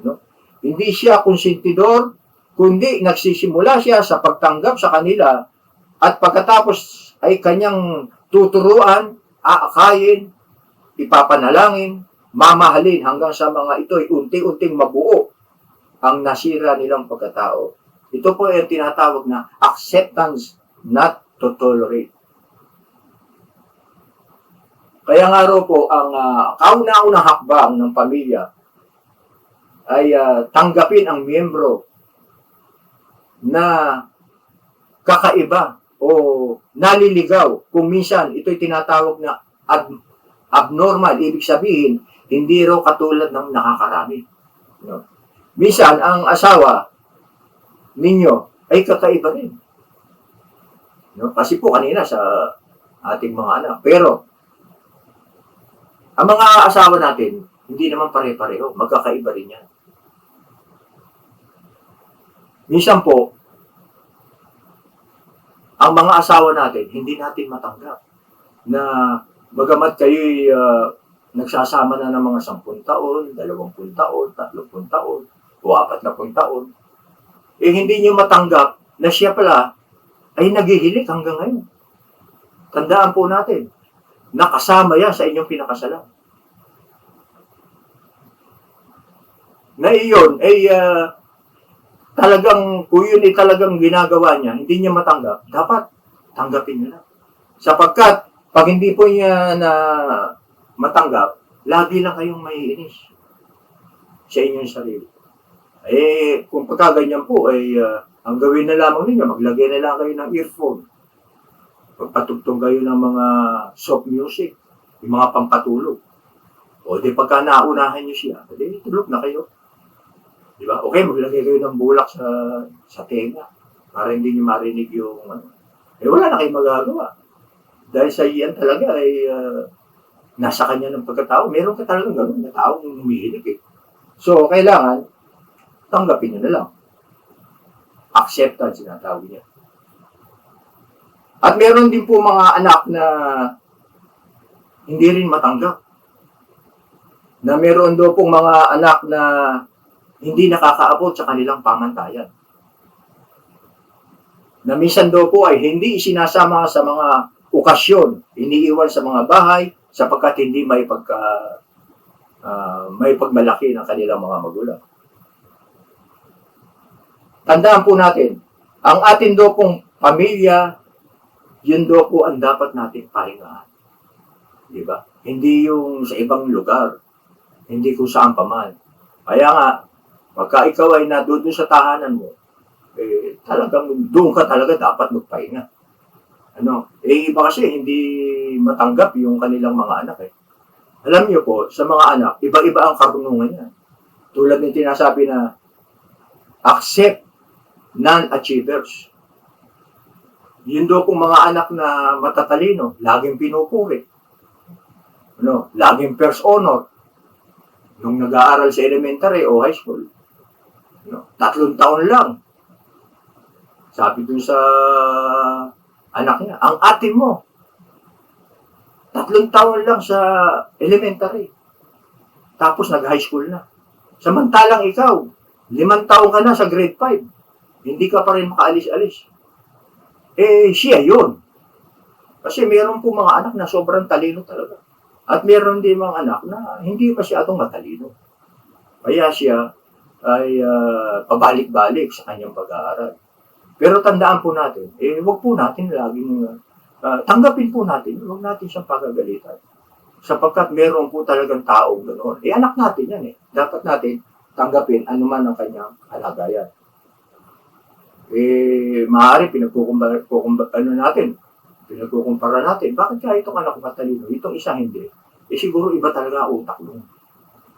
No? Hindi siya konsentidor, kundi nagsisimula siya sa pagtanggap sa kanila at pagkatapos ay kanyang tuturuan, aakayin, ipapanalangin, mamahalin hanggang sa mga ito'y unti-unting mabuo ang nasira nilang pagkatao. Ito po ay tinatawag na acceptance, not to tolerate. Kaya nga raw po, ang kauna-unang hakbang ng pamilya ay tanggapin ang miyembro na kakaiba o naliligaw. Kung minsan, ito'y tinatawag na abnormal. Ibig sabihin, hindi raw katulad ng nakakarami. No? Minsan, ang asawa ninyo ay kakaiba rin. No? Kasi po kanina sa ating mga anak. Pero, ang mga asawa natin, hindi naman pare-pareho. Magkakaiba rin yan. Minsan po, ang mga asawa natin, hindi natin matanggap na bagamat kayo'y nagsasama na ng mga 10 taon, 20 taon, 30 taon, o 40 taon, hindi nyo matanggap na siya pala ay naghihilik hanggang ngayon. Tandaan po natin, nakasama yan sa inyong pinakasalan. Na iyon ay talagang, kung yun ay talagang ginagawa niya, hindi niya matanggap, dapat tanggapin niya na. Sapagkat, pag hindi po niya na matanggap, lagi lang kayong maiinis sa inyong sarili. Kung pagkaganyan po, ang gawin na lamang ninyo, maglagay na lang kayo ng earphone. Pagpatugtong kayo ng mga soft music, yung mga pampatulog. O di pagka naunahan nyo siya, di tulog na kayo. Di ba? Okay, maglagay kayo ng bulak sa tenga para hindi nyo marinig yung wala na kayong magagawa. Dahil sa iyan talaga ay nasa kanya ng pagkatao. Meron ka talagang gano'n na taong humihilig . So, kailangan tanggapin nyo na lang. Acceptance, sinatawag niya. At meron din po mga anak na hindi rin matanggap. Na meron do pong mga anak na hindi nakakaabot sa kanilang pamantayan. Na minsan do po ay hindi isinasama sa mga okasyon, iniiwan sa mga bahay sapagkat hindi may pagmalaki ng kanilang mga magulang. Tandaan po natin, ang atin do pong pamilya, yun do po ang dapat natin pahingahan. Di ba? Hindi yung sa ibang lugar, hindi kung saan pa man. Kaya nga, pagka ikaw ay nadoon sa tahanan mo, talagang doon ka talaga dapat magpahinga. Iba kasi hindi matanggap yung kanilang mga anak . Alam niyo po, sa mga anak, iba-iba ang karunungan niya. Tulad ng tinasabi na, accept non-achievers. Yun daw pong mga anak na matatalino, laging pinupuri. Ano, laging first honor. Nung nag-aaral sa elementary o high school. Ano, 3 taon lang. Sabi dun sa anak niya, ang ate mo, 3 taon lang sa elementary. Tapos nag-high school na. Samantalang ikaw, 5 taon ka na sa grade 5. Hindi ka pa rin makaalis-alis. Siya yun. Kasi meron po mga anak na sobrang talino talaga. At meron din mga anak na hindi masyadong matalino. Kaya siya ay pabalik-balik sa kanyang pag-aaral. Pero tandaan po natin, huwag po natin laging tanggapin po natin, huwag natin siyang pagagalitan. Sapagkat meron po talagang taong ganoon. Anak natin yan eh. Dapat natin tanggapin anuman ang kanyang kalagayan. Maaari pinagkukumpara natin. Bakit kaya itong anak matalino? Itong isa hindi. Siguro iba talaga ang utak mo.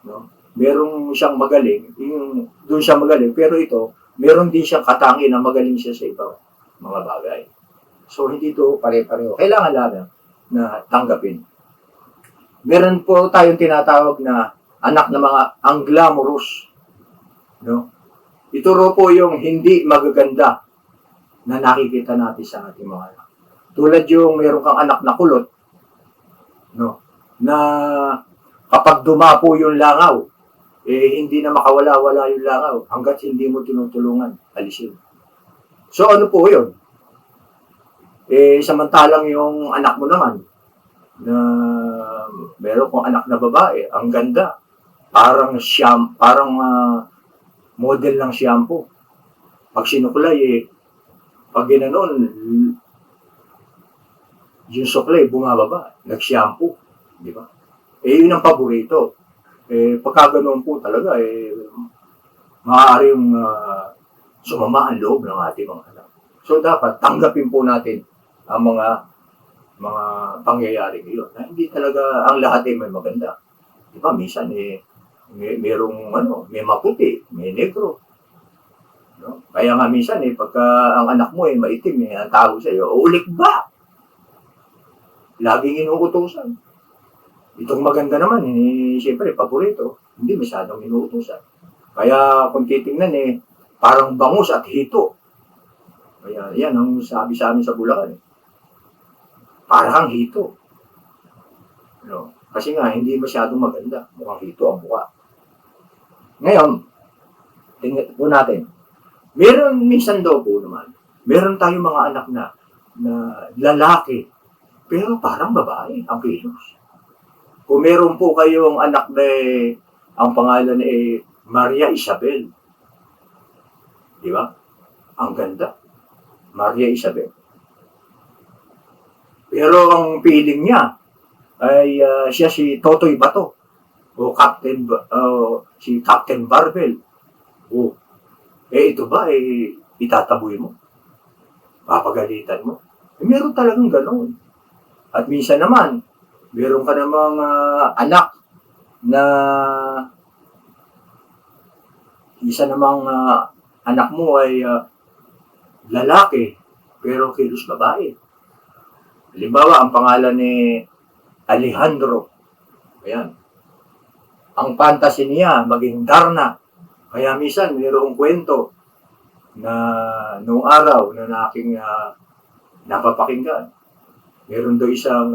No? Merong siyang magaling, doon siya magaling, pero ito, meron din siyang katangi na magaling siya sa ibang mga bagay. So, hindi ito pare-pareho. Kailangan lang na tanggapin. Meron po tayong tinatawag na anak na mga unglamorous. No? Ito ro po yung hindi magaganda na nakikita natin sa ating mga anak. Tulad yung meron kang anak na kulot, no? Na kapag dumapo yung langaw, hindi na makawala-wala yung langaw hanggat hindi mo tinutulungan, alisin. So ano po yun? Samantalang yung anak mo naman, na meron kong anak na babae, ang ganda, parang model ng shampoo. Pag sinuklay, pag ginanon, yung suklay bumababa, nag-shampoo, di ba? Yun ang paborito. Pagka ganoon po talaga, maaaring sumama ang loob ng ating mga anak. So dapat tanggapin po natin ang mga pangyayari ngayon. Na hindi talaga ang lahat may maganda. Di ba? Minsan merong may maputi, may negro. No? Kaya nga minsan pagka ang anak mo maitim, ang tawag sa iyo, ulik ba? Laging inuutusan. Itong maganda naman, siyempre, paborito, hindi masyadong inuutusan. Kaya kung titingnan parang bangus at hito. Kaya yan ang sabi sa amin sa Bulacan. Parang hito. No? Kasi nga, hindi masyadong maganda. Mukhang hito ang mukha. Ngayon, tingnan po natin. Meron minsan daw po naman, meron tayong mga anak na lalaki, pero parang babae ang kilos. Kung meron po kayong anak na ang pangalan Maria Isabel. Di ba? Ang ganda. Maria Isabel. Pero ang feeling niya ay siya si Totoy Bato. O si Captain Barbell. Ito ba, itataboy mo? Papagalitan mo? Meron talagang gano'n. At minsan naman, meron ka namang anak na isa namang anak mo ay lalaki, pero kilos babae. Halimbawa, ang pangalan ni Alejandro. Ayan. Ang fantasy niya, maging Darna. Kaya minsan, mayroong kwento na noong araw na aking napapakinggan. Meron daw isang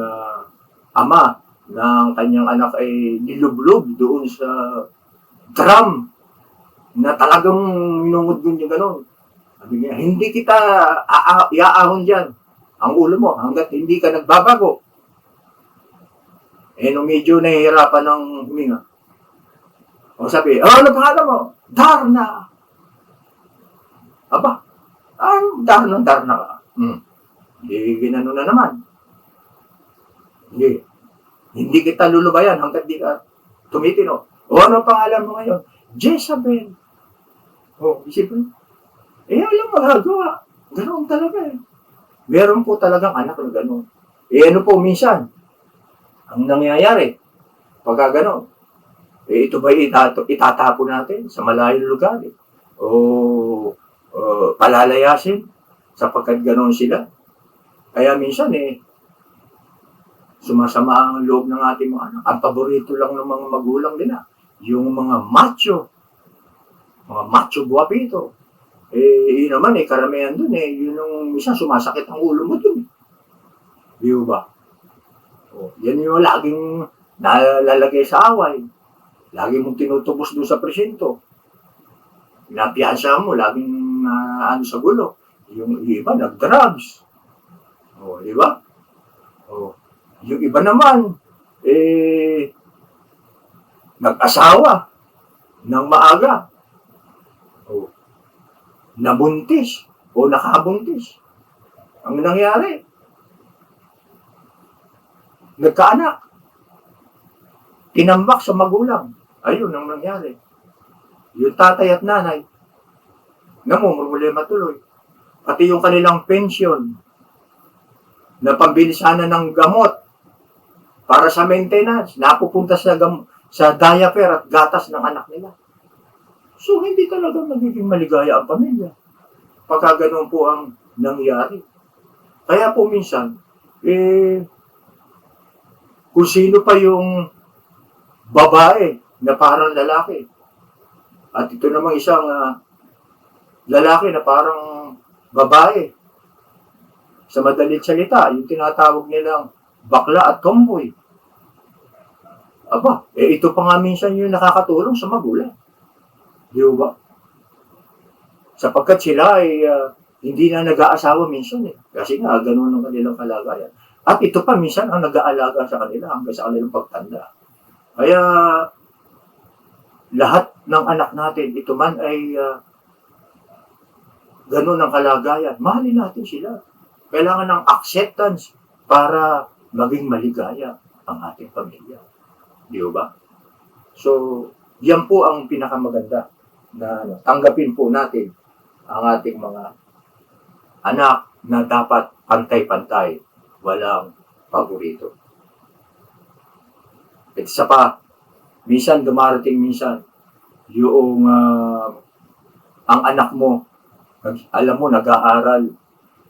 ama ng kanyang anak ay nilublob doon sa drum na talagang minungod niya gano'n. Sabi niya, hindi kita iaahon dyan ang ulo mo hanggat hindi ka nagbabago. Nung medyo nahihirapan ng huminga. O sabi, ano pangalan mo? Darna. Aba, Darna ka. Hindi ginano na naman. Hindi kita lulubayan hanggat di ka tumitino. O ano pangalan mo ngayon? Jezabel. Isipin. Alam magagawa. Ganoon talaga Meron po talagang anak na ganoon. Ano po minsan? Ang nangyayari, pagka ganoon, ito ba itatapon natin sa malayong lugar? O palalayasin sapagkat ganoon sila? Kaya minsan sumasama ang loob ng ating mga anak. Ang paborito lang ng mga magulang nila, yung mga macho guwapito. Yun naman karamihan dun yun yung minsan sumasakit ang ulo mo dun. Di ba? Yan yung laging nalalagay sa away. Lagi mong tinutubos doon sa presinto. Pinapiyansa mo, laging sa gulo. Yung iba, nag-drugs. Di ba? Yung iba naman, nag-asawa ng maaga. Nabuntis o nakabuntis. Ang nangyari, nagkaanak. Tinambak sa magulang. Ayun ang nangyari. Yung tatay at nanay, namumulema tuloy. Pati yung kanilang pensyon, na pambilisanan ng gamot para sa maintenance, napupunta sa diaper at gatas ng anak nila. So, hindi talaga magiging maligaya ang pamilya. Pagka ganun po ang nangyari. Kaya po minsan, kung sino pa yung babae na parang lalaki, at ito namang isang lalaki na parang babae, sa madalit salita, yung tinatawag nilang bakla at tomboy. Aba, ito pa nga minsan yung nakakatulong sa magulang. Di ba? Sapagkat sila hindi na nag-aasawa minsan Kasi nga, ganun ang kanilang kalagayan. At ito pa minsan ang nag-aalaga sa kanila hanggang sa kanilang pagtanda. Kaya, lahat ng anak natin, ito man ay ganun ang kalagayan. Mahalin natin sila. Kailangan ng acceptance para maging maligaya ang ating pamilya. Di ba? So, yan po ang pinakamaganda na tanggapin po natin ang ating mga anak na dapat pantay-pantay, walang paborito. At isa pa, minsan yung ang anak mo, alam mo, nag-aaral,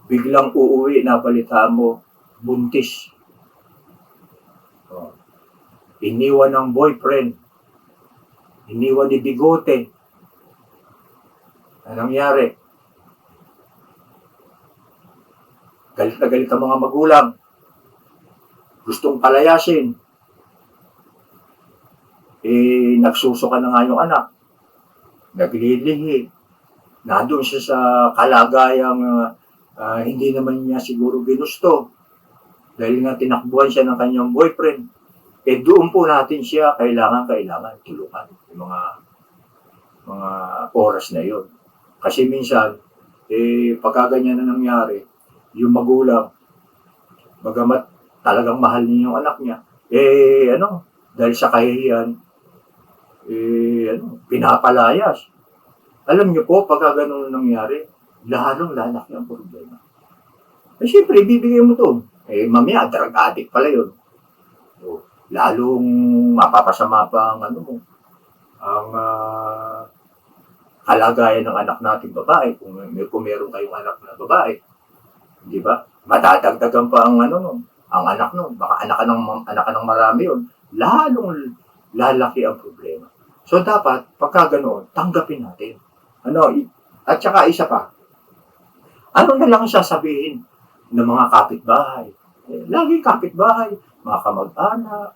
biglang uuwi na balita mo, buntis. Iniwan ng boyfriend, iniwan ni bigote. Anong nangyari? Galit na galit ang mga magulang. Gustong palayasin. Nagsusuka na nga yung anak. Naglilihi. Nandun siya sa kalagayang hindi naman niya siguro ginusto. Dahil nga tinakbuhan siya ng kanyang boyfriend. Doon po natin siya kailangan tulungan. Yung mga oras na yon. Kasi minsan, pagka ganyan na nangyari, yung magulang, bagamat talagang mahal niya yung anak niya, dahil sa kahihiyan, pinapalayas. Alam niyo po, pagka ganun nangyari, lalong lalaki ang problema. Siyempre, bibigay mo to. Mamaya, drug addict pala yun. Lalong mapapasama pa ang kalagayan ng anak nating babae, kung meron kayong anak na babae, di ba? Madadagdagan pa ang ang anak nun, baka anak ka ng marami yun, lalong lalaki ang problema. So dapat, pagka ganoon, tanggapin natin. At saka isa pa, ano na lang sasabihin ng mga kapitbahay? Lagi kapitbahay, mga kamag-anak,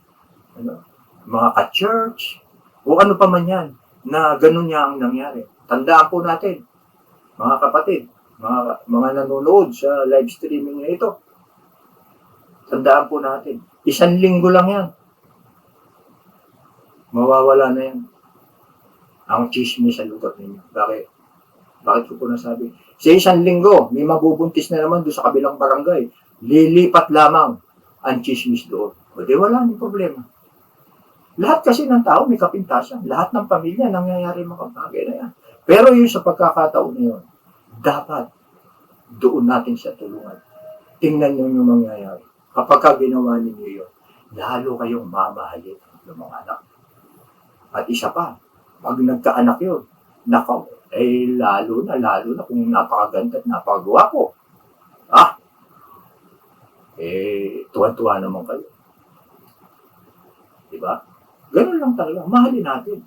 mga ka-church, o ano pa man yan, na ganun niya ang nangyari. Tandaan po natin, mga kapatid, mga nanonood sa live streaming na ito, tandaan po natin, 1 linggo lang yan. Mawawala na yan. Ang chismis sa lugar ninyo. Bakit ko po nasabi? Sa 1 linggo, may mabubuntis na naman doon sa kabilang barangay. Lilipat lamang ang chismis doon. O di wala ng problema. Lahat kasi ng tao may kapintasan. Lahat ng pamilya nangyayari mga bagay na yan. Pero yung sa pagkakataon na yun, dapat doon natin siya tulungan. Tingnan nyo yung mangyayari. Kapag ginawa ninyo yun, lalo kayong mamahalin ng mga anak. At isa pa, pag nagkaanak yun, lalo na kung napakaganda at napakagwapo. tuwan-tuwa naman kayo. Diba? Ganun lang talaga. Mahalin natin.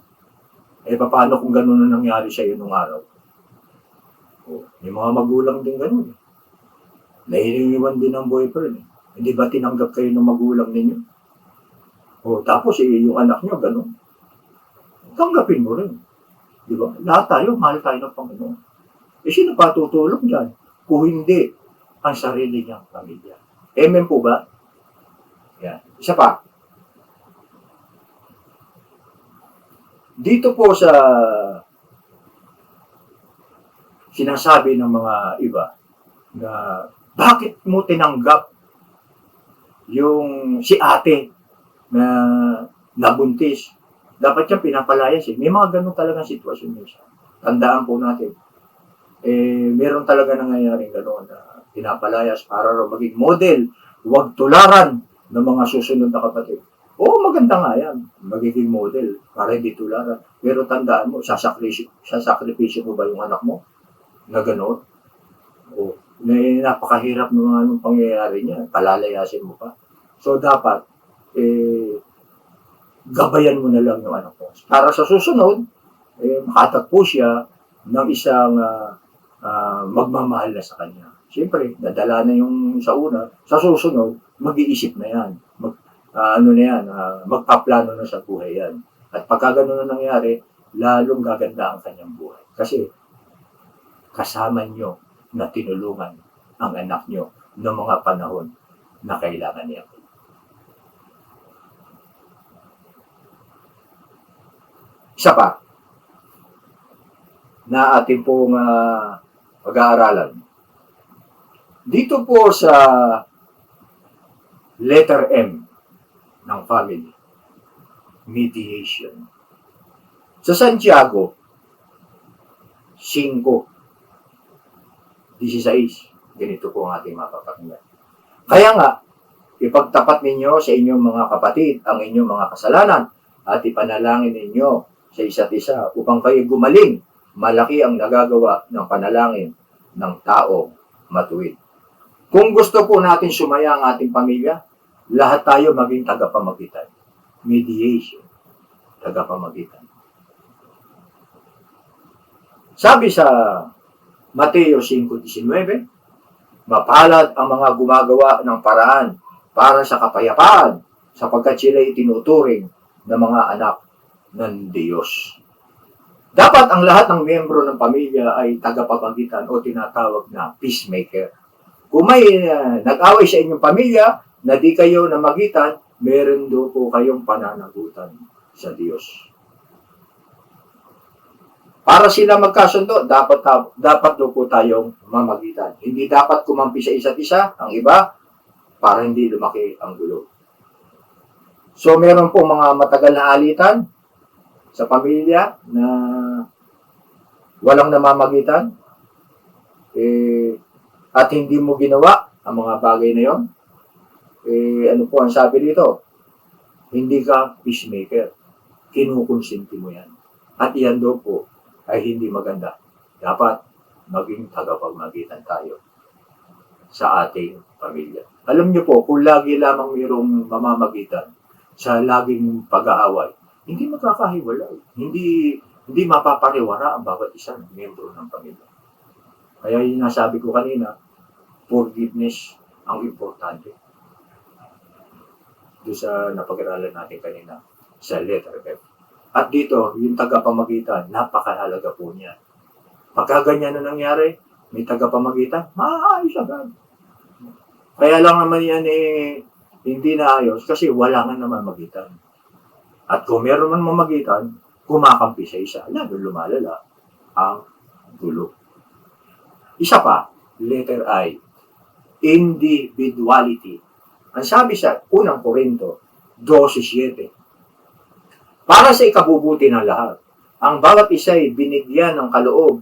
Paano kung ganun na nangyari sa iyo nung araw? May mga magulang din ganun. Nahihiniwan din ng boyfriend. Hindi ba tinanggap kayo ng magulang ninyo? Tapos yung anak nyo ganun. Tanggapin mo rin. Diba? Lahat tayo, mahal tayo ng Panginoon. Sino pa tutulong dyan? Kung hindi, ang sarili niyang pamilya. Amen po ba? Yan. Isa pa. Dito po sa sinasabi ng mga iba na bakit mo tinanggap yung si ate na nabuntis? Dapat siyang pinapalayas. May mga ganun talagang sitwasyon niya. Tandaan po natin. Meron talaga nangyayaring gano'n na pinapalayas para maging model. Huwag tularan ng mga susunod na kapatid. Maganda nga yan. Magiging model para hindi tularan. Pero tandaan mo, sasakripisyo mo ba yung anak mo? Na gano'n? Napakahirap ng anong pangyayari niya. Palalayasin mo pa. So, dapat, gabayan mo na lang yung anak mo. Para sa susunod, makatagpo siya ng isang magmamahal na sa kanya. Siyempre, dadala na yung sa una. Sa susunod, mag-iisip na yan. Magpaplano na sa buhay yan. At pagka gano'n na nangyari, lalong gaganda ang kanyang buhay. Kasi, kasama nyo na tinulungan ang anak nyo ng mga panahon na kailangan niya. Isa pa, na ating pong pag-aaralan. Dito po sa letter M ng family, mediation. Sa Santiago 5:16, ganito po ang ating mapapakinggan. Kaya nga, ipagtapat ninyo sa inyong mga kapatid ang inyong mga kasalanan at ipanalangin ninyo sa isa't isa upang kayo gumaling. Malaki ang nagagawa ng panalangin ng tao matuwid. Kung gusto po natin sumaya ang ating pamilya, lahat tayo maging tagapamagitan. Mediation. Tagapamagitan. Sabi sa Mateo 5:19, mapalad ang mga gumagawa ng paraan para sa kapayapaan sapagkat sila itinuturing na mga anak ng Diyos. Dapat ang lahat ng miyembro ng pamilya ay tagapamagitan o tinatawag na peacemaker. Kung may nag-away sa inyong pamilya na di kayo namagitan, meron do po kayong pananagutan sa Diyos. Para sila magkasundo, dapat do po tayong mamagitan. Hindi dapat kumampi sa isa't isa ang iba para hindi lumaki ang gulo. So meron po mga matagal na alitan sa pamilya na walang namamagitan at hindi mo ginawa ang mga bagay na yon, ano po ang sabi dito? Hindi ka peacemaker. Kinukonsinti mo yan. At yan do po ay hindi maganda. Dapat maging tagapagmagitan tayo sa ating pamilya. Alam niyo po, kung lagi lamang mayroong mamamagitan sa laging pag-aaway, hindi makakahiwalay. Hindi mapapariwara ang bawat isang miyembro ng pamilya. Kaya yung nasabi ko kanina, forgiveness ang importante. Doon sa napag-aralan natin kanina sa letter F. At dito, yung tagapamagitan, napakahalaga po niya. Pagka ganyan na nangyari, may tagapamagitan, maayos agad. Kaya lang naman yan hindi na ayos kasi wala nga naman magitan. At kung meron man mamagitan, kumakampi sa isa, lalo lumalala ang gulo. Isa pa, letter I, individuality. Ang sabi sa unang Korinto 12:7, para sa ikabubuti ng lahat, ang bawat isa ay binigyan ng kaloob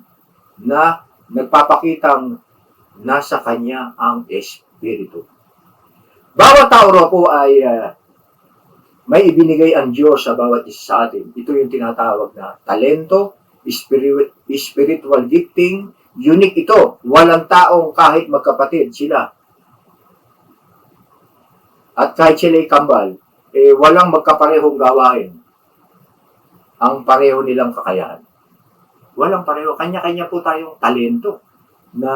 na nagpapakitang nasa kanya ang Espiritu. Bawat tao po ay may ibinigay ang Diyos sa bawat isa sa atin. Ito yung tinatawag na talento, spiritual gifting, unique ito. Walang taong kahit magkapatid sila At kahit sila'y kambal, walang magkaparehong gawain ang pareho nilang kakayahan. Walang pareho. Kanya-kanya po tayong talento na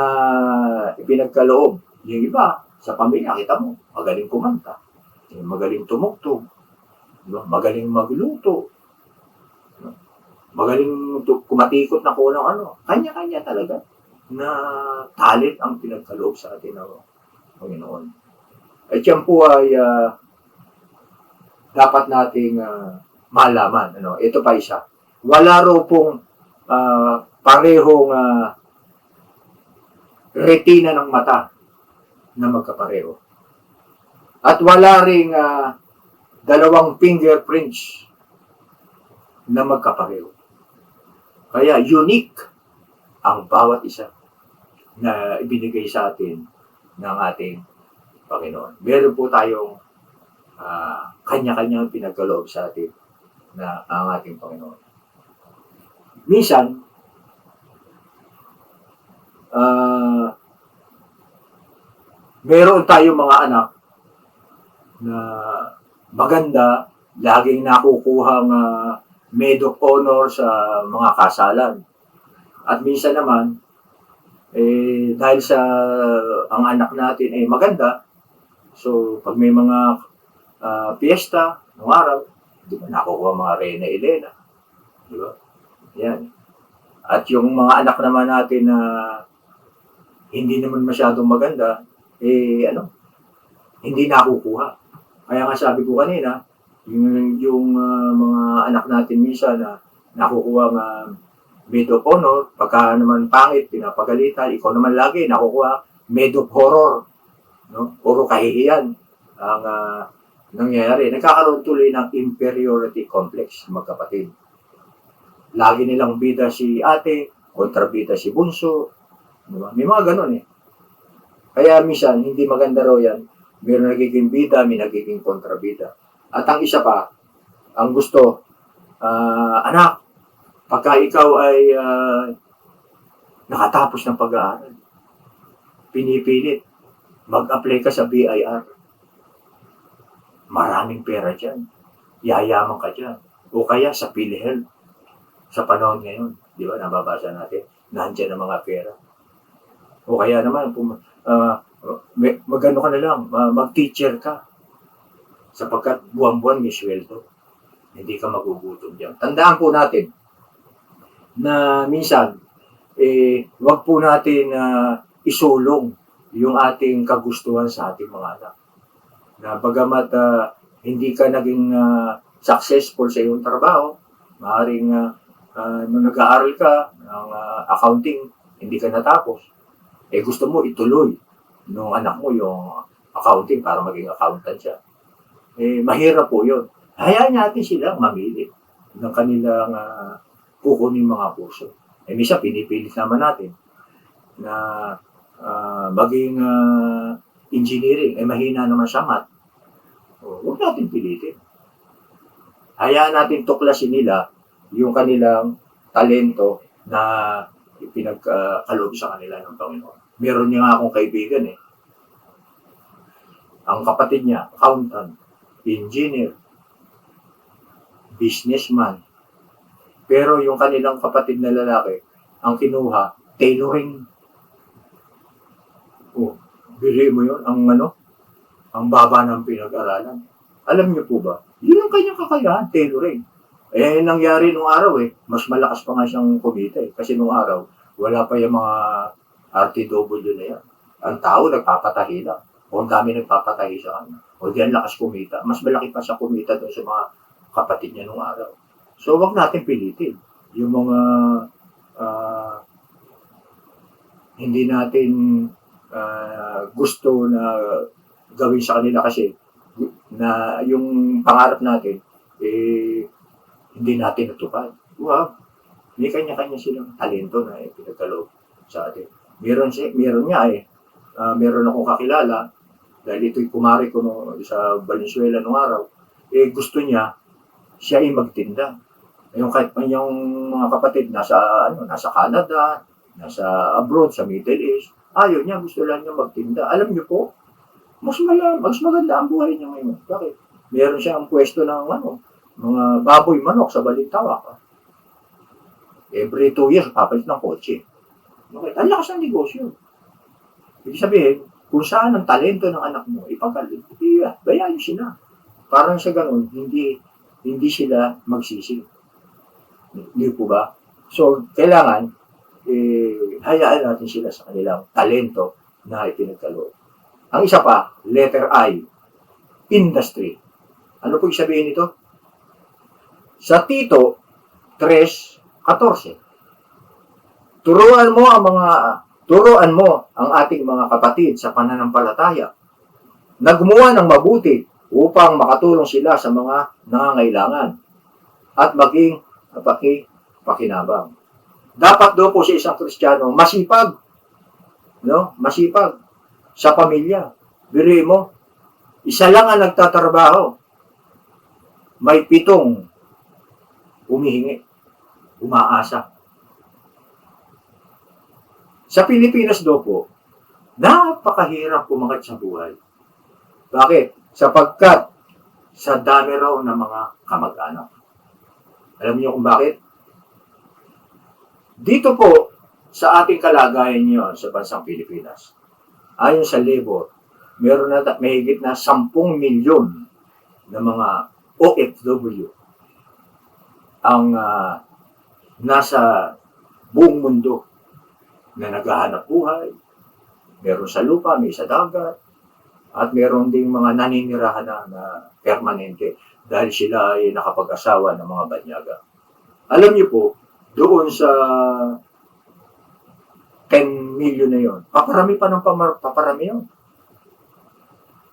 ipinagkaloob. Yung iba, sa pamilya, kita mo, magaling kumanta, magaling tumugtog, magaling magluto, magaling kumatikot na kung ano. Kanya-kanya talaga na talent ang pinagkaloob sa atin ng Panginoon. At yan po ay dapat nating malaman. Ito pa isa. Wala raw pong parehong retina ng mata na magkapareho. At wala ring dalawang fingerprints na magkapareho. Kaya unique ang bawat isa na ibinigay sa atin ng ating Panginoon. Meron po tayong kanya-kanyang pinagkaloob sa atin na ang ating Panginoon. Minsan, meron tayong mga anak na maganda, laging nakukuhang Maid of Honor sa mga kasalan. At minsan naman, dahil sa ang anak natin ay maganda, so pag may mga piyesta, ng araw, di ba, nakukuha mga Reyna Elena. Di ba? Yan. At yung mga anak naman natin na hindi naman masyadong maganda, hindi nakukuha. Kaya nga sabi ko kanina, yung mga anak natin minsan na nakukuha ng Maid of Honor, pagka naman pangit, pinapagalitan, ikaw naman lagi nakukuha Maid of Horror. No? Puro kahihiyan ang nangyayari. Nagkakaroon tuloy ng inferiority complex, magkapatid. Lagi nilang bida si ate, kontrabida si bunso. Diba? May mga ganun eh. Kaya minsan, hindi maganda raw yan. Meron nagiging bida, may nagiging kontrabida. At ang isa pa, ang gusto, anak, pagka ikaw ay nakatapos ng pag-aaral, pinipilit, mag-apply ka sa BIR. Maraming pera dyan. Yayaman ka dyan. O kaya sa PhilHealth. Sa panahon ngayon, di ba, nababasa natin, nandiyan ang mga pera. O kaya naman, magano ka na lang, mag-teacher ka. Sapagkat buwan-buwan may sweldo. Hindi ka magugutom dyan. Tandaan po natin na minsan, wag po natin isulong yung ating kagustuhan sa ating mga anak. Na bagamat hindi ka naging successful sa iyong trabaho, maaaring nung nag-aaral ka ng accounting, hindi ka natapos, gusto mo ituloy nung anak mo yung accounting para maging accountant siya. Mahirap po yun. Hayaan natin silang mamili ng kanilang kukunin mga kurso. Minsan pinipilit naman natin na maging engineering, mahina naman sa math. Huwag natin pilitin. Hayaan natin tuklasin nila yung kanilang talento na ipinagkaloob sa kanila ng Panginoon. Meron niya nga akong kaibigan Ang kapatid niya, accountant, engineer, businessman. Pero yung kanilang kapatid na lalaki, ang kinuha, tailoring. Bili mo yun, ang baba ng pinag-aralan. Alam niyo po ba, yun ang kanyang kakayahan, tailoring. Yung nangyari nung araw mas malakas pa nga siyang kumita Kasi nung araw, wala pa yung mga RTW na yan. Ang tao nagpapatahi lang. O ang dami nagpapatahi sa kanya. O diyan lakas kumita. Mas malaki pa siya kumita doon sa mga kapatid niya nung araw. So, wag natin pilitin. Yung mga hindi natin gusto na gawin sa kanila kasi na yung pangarap natin, hindi natin natupad. Wow. May kanya-kanya silang talento na pinagkaloob sa atin. Meron niya meron akong kakilala, dahil ito'y kumari ko sa Valenzuela nung araw, gusto niya, siya ay magtinda. Kahit pa yung mga kapatid nasa Canada, nasa abroad, sa Middle East, ayaw niya, gusto lang niya magtinda. Alam niyo po, mas maganda ang buhay niya ngayon. Bakit? Meron siyang pwesto ng mga baboy manok sa Balintawak. Every 2 years, papalit ng kotse. Okay, ang lakas ng negosyo. Ibig sabihin, kung saan ang talento ng anak mo, bayaan sila. Parang sa ganun, hindi sila magsisi. Hindi po ba? So, kailangan, hayaan natin sila sa kanilang talento na ipinagkaloob. Ang isa pa, letter I, industry. Ano po sabihin nito? Sa Tito 3:14. Turuan mo ang ating mga kapatid sa pananampalataya na gumawa ng mabuti upang makatulong sila sa mga nangangailangan at maging pakinabang. Dapat daw po sa isang Kristiyano masipag, masipag sa pamilya. Biri mo, isa lang ang nagtatrabaho. May 7 humihingi, umaasa. Sa Pilipinas daw po, napakahirap pumangat sa buhay. Bakit? Sapagkat sa dami raw ng mga kamag-anak. Alam niyo kung bakit? Dito po, sa ating kalagayan ngayon sa bansang Pilipinas, ayon sa labor, meron na mahigit na 10 milyon na mga OFW ang nasa buong mundo na naghahanap buhay. Meron sa lupa, may sa dagat, at meron ding mga naninirahan na permanente dahil sila ay nakapag-asawa ng mga banyaga. Alam niyo po, doon sa 10 million na yon, paparami pa ng paparami yun.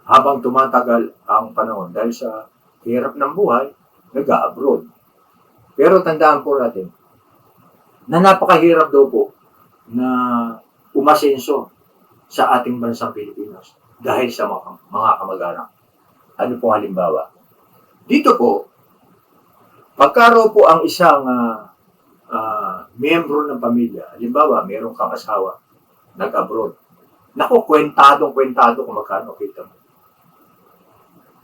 Habang tumatagal ang panahon dahil sa hirap ng buhay, nag-abroad. Pero tandaan po natin, na napakahirap daw po na umasenso sa ating bansang Pilipinas dahil sa mga kamag-anak. Ano pong halimbawa? Dito po, pagkaro po ang isang miyembro ng pamilya, halimbawa, mayroong kang asawa, nag-abroad. Naku, kwentado kung magkano kita mo.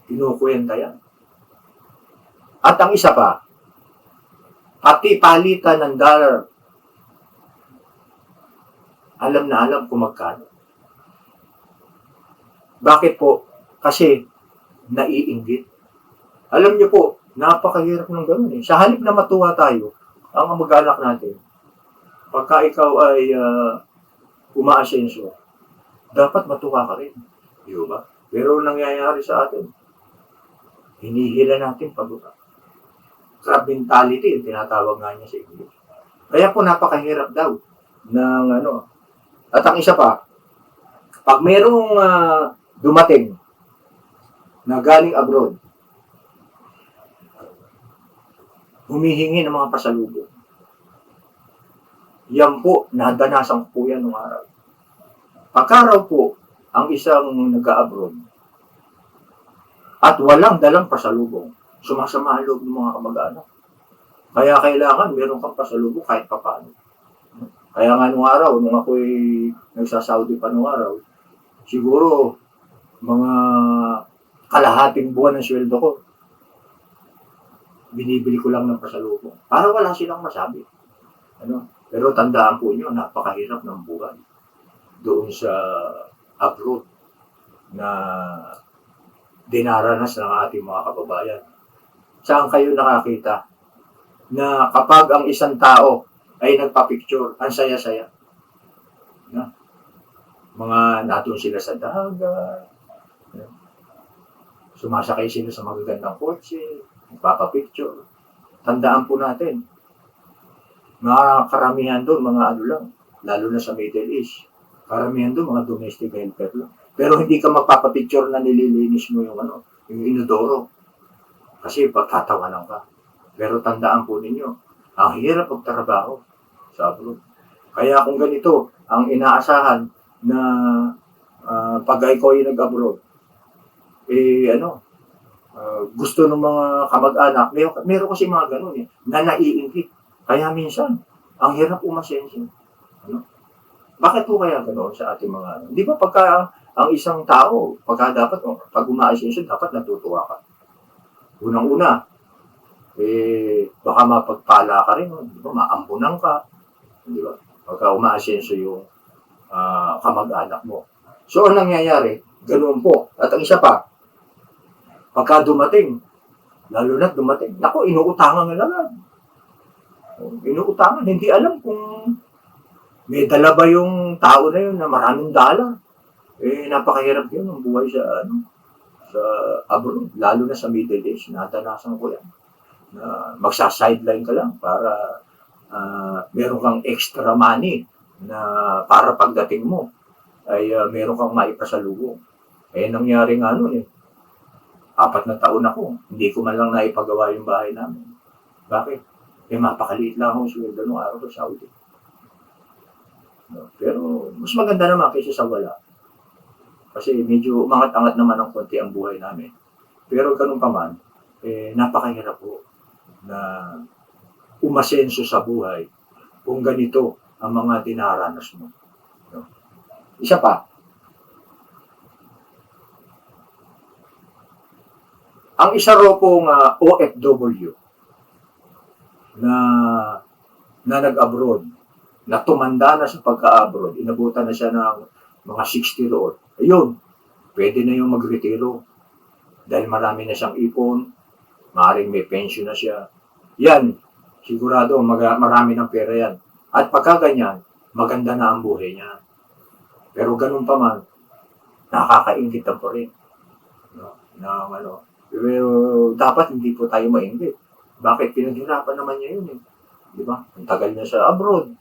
Kinukwenta yan. At ang isa pa, pati palitan ng dollar, alam na alam kung magkano. Bakit po? Kasi naiinggit. Alam niyo po, napakahirap ng ganun eh. Sa halip na matuwa tayo, ang mag-anak natin, pagka ikaw ay umaasenso, dapat matuwa ka rin. Di ba? Pero nangyayari sa atin, hinihila natin pababa. Crab mentality, tinatawag nga niya sa English. Kaya po napakahirap daw ng At ang isa pa, pag merong dumating na galing abroad, humihingi ng mga pasalubong. Yan po, nadanasan ko po yan nung araw. Pagkaraw po, ang isang nag-abroad at walang dalang pasalubong, sumasama ang loob ng mga kamag-anak. Kaya kailangan meron kang pasalubong kahit papaano. Kaya nga nung araw, nung ako'y nagsasaudi pa nung araw, siguro mga kalahating buwan ng sweldo ko, binibili ko lang ng pasalubong. Para wala silang masabi. Pero tandaan po nyo, napakahirap ng buhay doon sa abroad na dinaranas ng ating mga kababayan. Saan kayo nakakita na kapag ang isang tao ay nagpa-picture, ang saya-saya. Mga natun sila sa dagat, sumasakay sila sa magagandang kotse, nagpapa-picture. Tandaan po natin, mga karamihan doon, mga lang, lalo na sa Middle East, karamihan doon, mga domestic helper lang. Pero hindi ka magpapapicture na nililinis mo yung inodoro. Kasi pagtatawanan ka. Pero tandaan po ninyo, ang hirap magtrabaho sa abroad. Kaya kung ganito, ang inaasahan na pag ikaw ay nag-abroad, gusto ng mga kamag-anak, meron kasi mga ganun na naiinggit. Kaya minsan, ang hirap umasensin. Bakit po kaya gano'n sa ating mga Di ba pagka ang isang tao, pag umaasenso, dapat natutuwa ka. Unang-una, baka mapagpala ka rin, di ba? Maambunan ka, di ba? Pagka umaasenso yung kamag-anak mo. So, ang nangyayari, ganoon po. At ang isa pa, pagka dumating, lalo na't dumating, naku, inuutangan nga lang. Inuutangan, hindi alam kung may dala ba yung tao na yun na maraming dala. Napakahirap yun ang buhay sa abroad, lalo na sa Middle East. Nadanasan ko yan. Magsa-sideline ka lang para meron kang extra money na para pagdating mo ay meron kang maipasalubong. Nangyari nga nun 4 na taon ako, hindi ko man lang naipagawa yung bahay namin. Bakit? Mapakaliit lang akong sweldo nung araw sa Saudi. Pero mas maganda naman kaysa sa wala. Kasi medyo umangat-angat naman ng konti ang buhay namin. Pero ganun pa man, napakahirap po na umasenso sa buhay kung ganito ang mga dinaranas mo. Isa pa, ang isa raw pong OFW na nag-abroad, na tumanda na sa pagka-abroad, inabutan na siya ng mga 60-year-old. Ayun, pwede na yung magretiro. Dahil marami na siyang ipon, maaaring may pension na siya. Yan, sigurado marami ng pera yan. At pagka ganyan, maganda na ang buhay niya. Pero ganun pa man, nakakaingit pa rin. Pero dapat hindi po tayo maingit. Bakit? Pinaghirapan naman niya yun Di ba? Ang tagal niya sa abroad.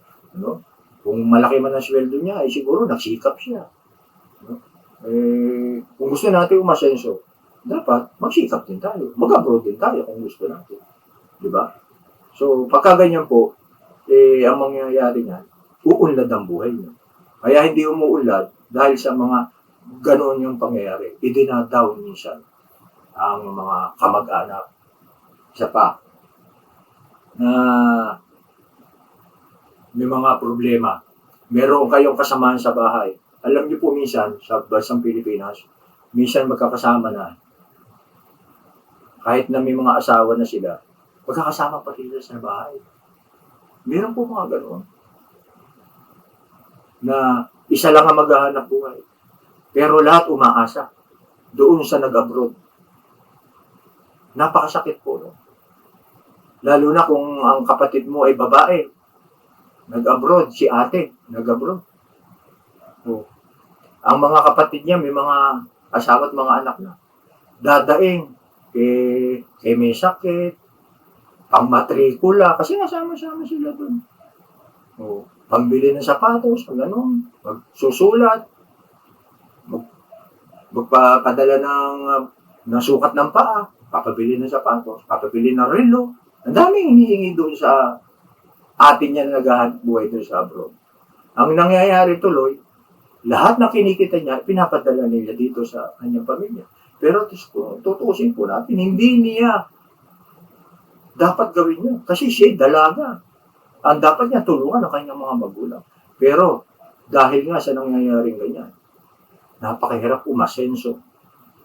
Kung malaki man ang sweldo niya, siguro nagsikap siya. Kung gusto natin umasenso, dapat magsikap din tayo. Mag-abroad din tayo kung gusto natin. Di ba? So, pagka ganyan po, ang mangyayari niyan, uunlad ang buhay niya. Kaya hindi umuunlad dahil sa mga ganoon yung pangyayari. Idinadown minsan ang mga kamag-anak. Isa pa, na may mga problema. Meron kayong kasamahan sa bahay. Alam niyo po minsan, sa bansang Pilipinas, minsan magkakasama na. Kahit na may mga asawa na sila, magkakasama pa sila sa bahay. Meron po mga ganoon. Na isa lang ang maghahanap buhay. Pero lahat umaasa doon sa nag-abroad. Napakasakit po. Lalo na kung ang kapatid mo ay babae. Nag-abroad, si ate, nag-abroad. Ang mga kapatid niya, may mga asawa at mga anak na. Dadaing, may sakit, pang matrikula, kasi nasama-sama sila doon. Pangbili ng sapatos, gano'n, magsusulat, magpapadala ng sukat ng paa, papabili ng sapatos, papabili ng relo. Ang daming hinihingi doon sa atin niya na naghahanap buhay doon sa abroad. Ang nangyayari tuloy, lahat na kinikita niya, pinapadala nila dito sa kanyang pamilya. Pero tutuusin po natin, hindi niya dapat gawin niya. Kasi siya dalaga. Ang dapat niya tulungan ang kanyang mga magulang. Pero dahil nga sa nangyayaring ganyan, napakahirap umasenso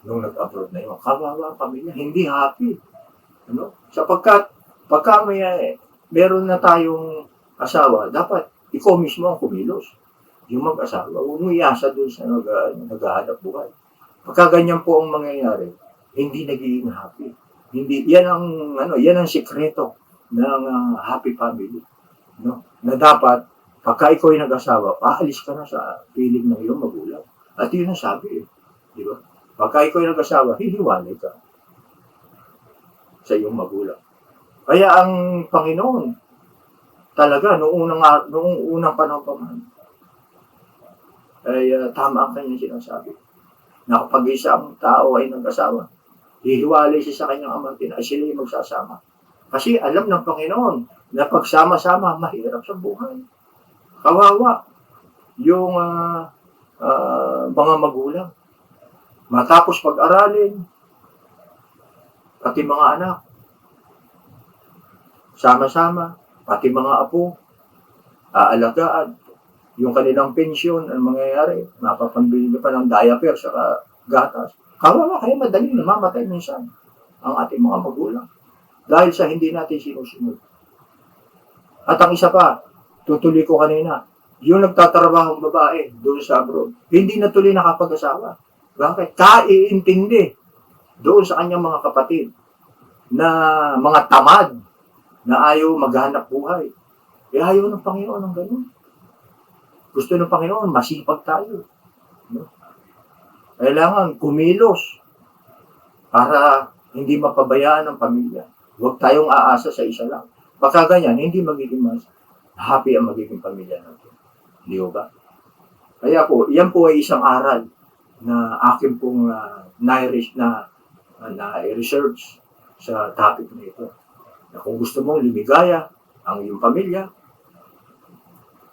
nung nag-abroad na yun. Kawawa ang pamilya, hindi happy. Sapagkat pagka meron na tayong asawa, dapat ikaw mismo ang kumilos. Yung mag-asawa, huwag mo iasa doon sa naghahanap buhay. Pagka ganyan po ang mangyayari, hindi nagiging happy. Yan ang sikreto ng happy family. Na dapat, pagka ikaw ay nag-asawa, aalis ka na sa piling ng iyong magulang. At yun ang sabi di ba? Pagka ikaw ay nag-asawa, hihiwalay ka sa iyong magulang. Kaya ang Panginoon, talaga, noong unang panahon pa man, ay tama ang kanyang sinasabi. Na kapag isang tao ay nag-asawa, hihiwalay siya sa kanyang amantin, ay sila yung magsasama. Kasi alam ng Panginoon na pagsama-sama, mahirap sa buhay. Kawawa yung mga magulang. Matapos pag-aralin, pati mga anak, sama-sama, pati mga apo, aalagaan. yung kanilang pensyon, ang mangyayari, mapapambili pa ng diaper sa gatas. Kawawa kayo, madaling namamatay minsan ang ating mga magulang dahil sa hindi natin sinusunod. At ang isa pa, tutuloy ko kanina, yung nagtatrabahong babae doon sa abroad, hindi na tuloy nakapag-asawa. Bakit? Kaiintindi doon sa kanyang mga kapatid na mga tamad na ayaw maghanap buhay. Ayaw ng Panginoon ng ganun. Gusto ng Panginoon, masipag tayo. No? Kailangan kumilos para hindi mapabayaan ng pamilya. Huwag tayong aasa sa isa lang. Baka ganyan, hindi magiging mas happy ang magiging pamilya natin. Hindi ba? Kaya po, yan po ay isang aral na akin pong na-research sa topic na ito. Na kung gusto mong lumigaya ang iyong pamilya,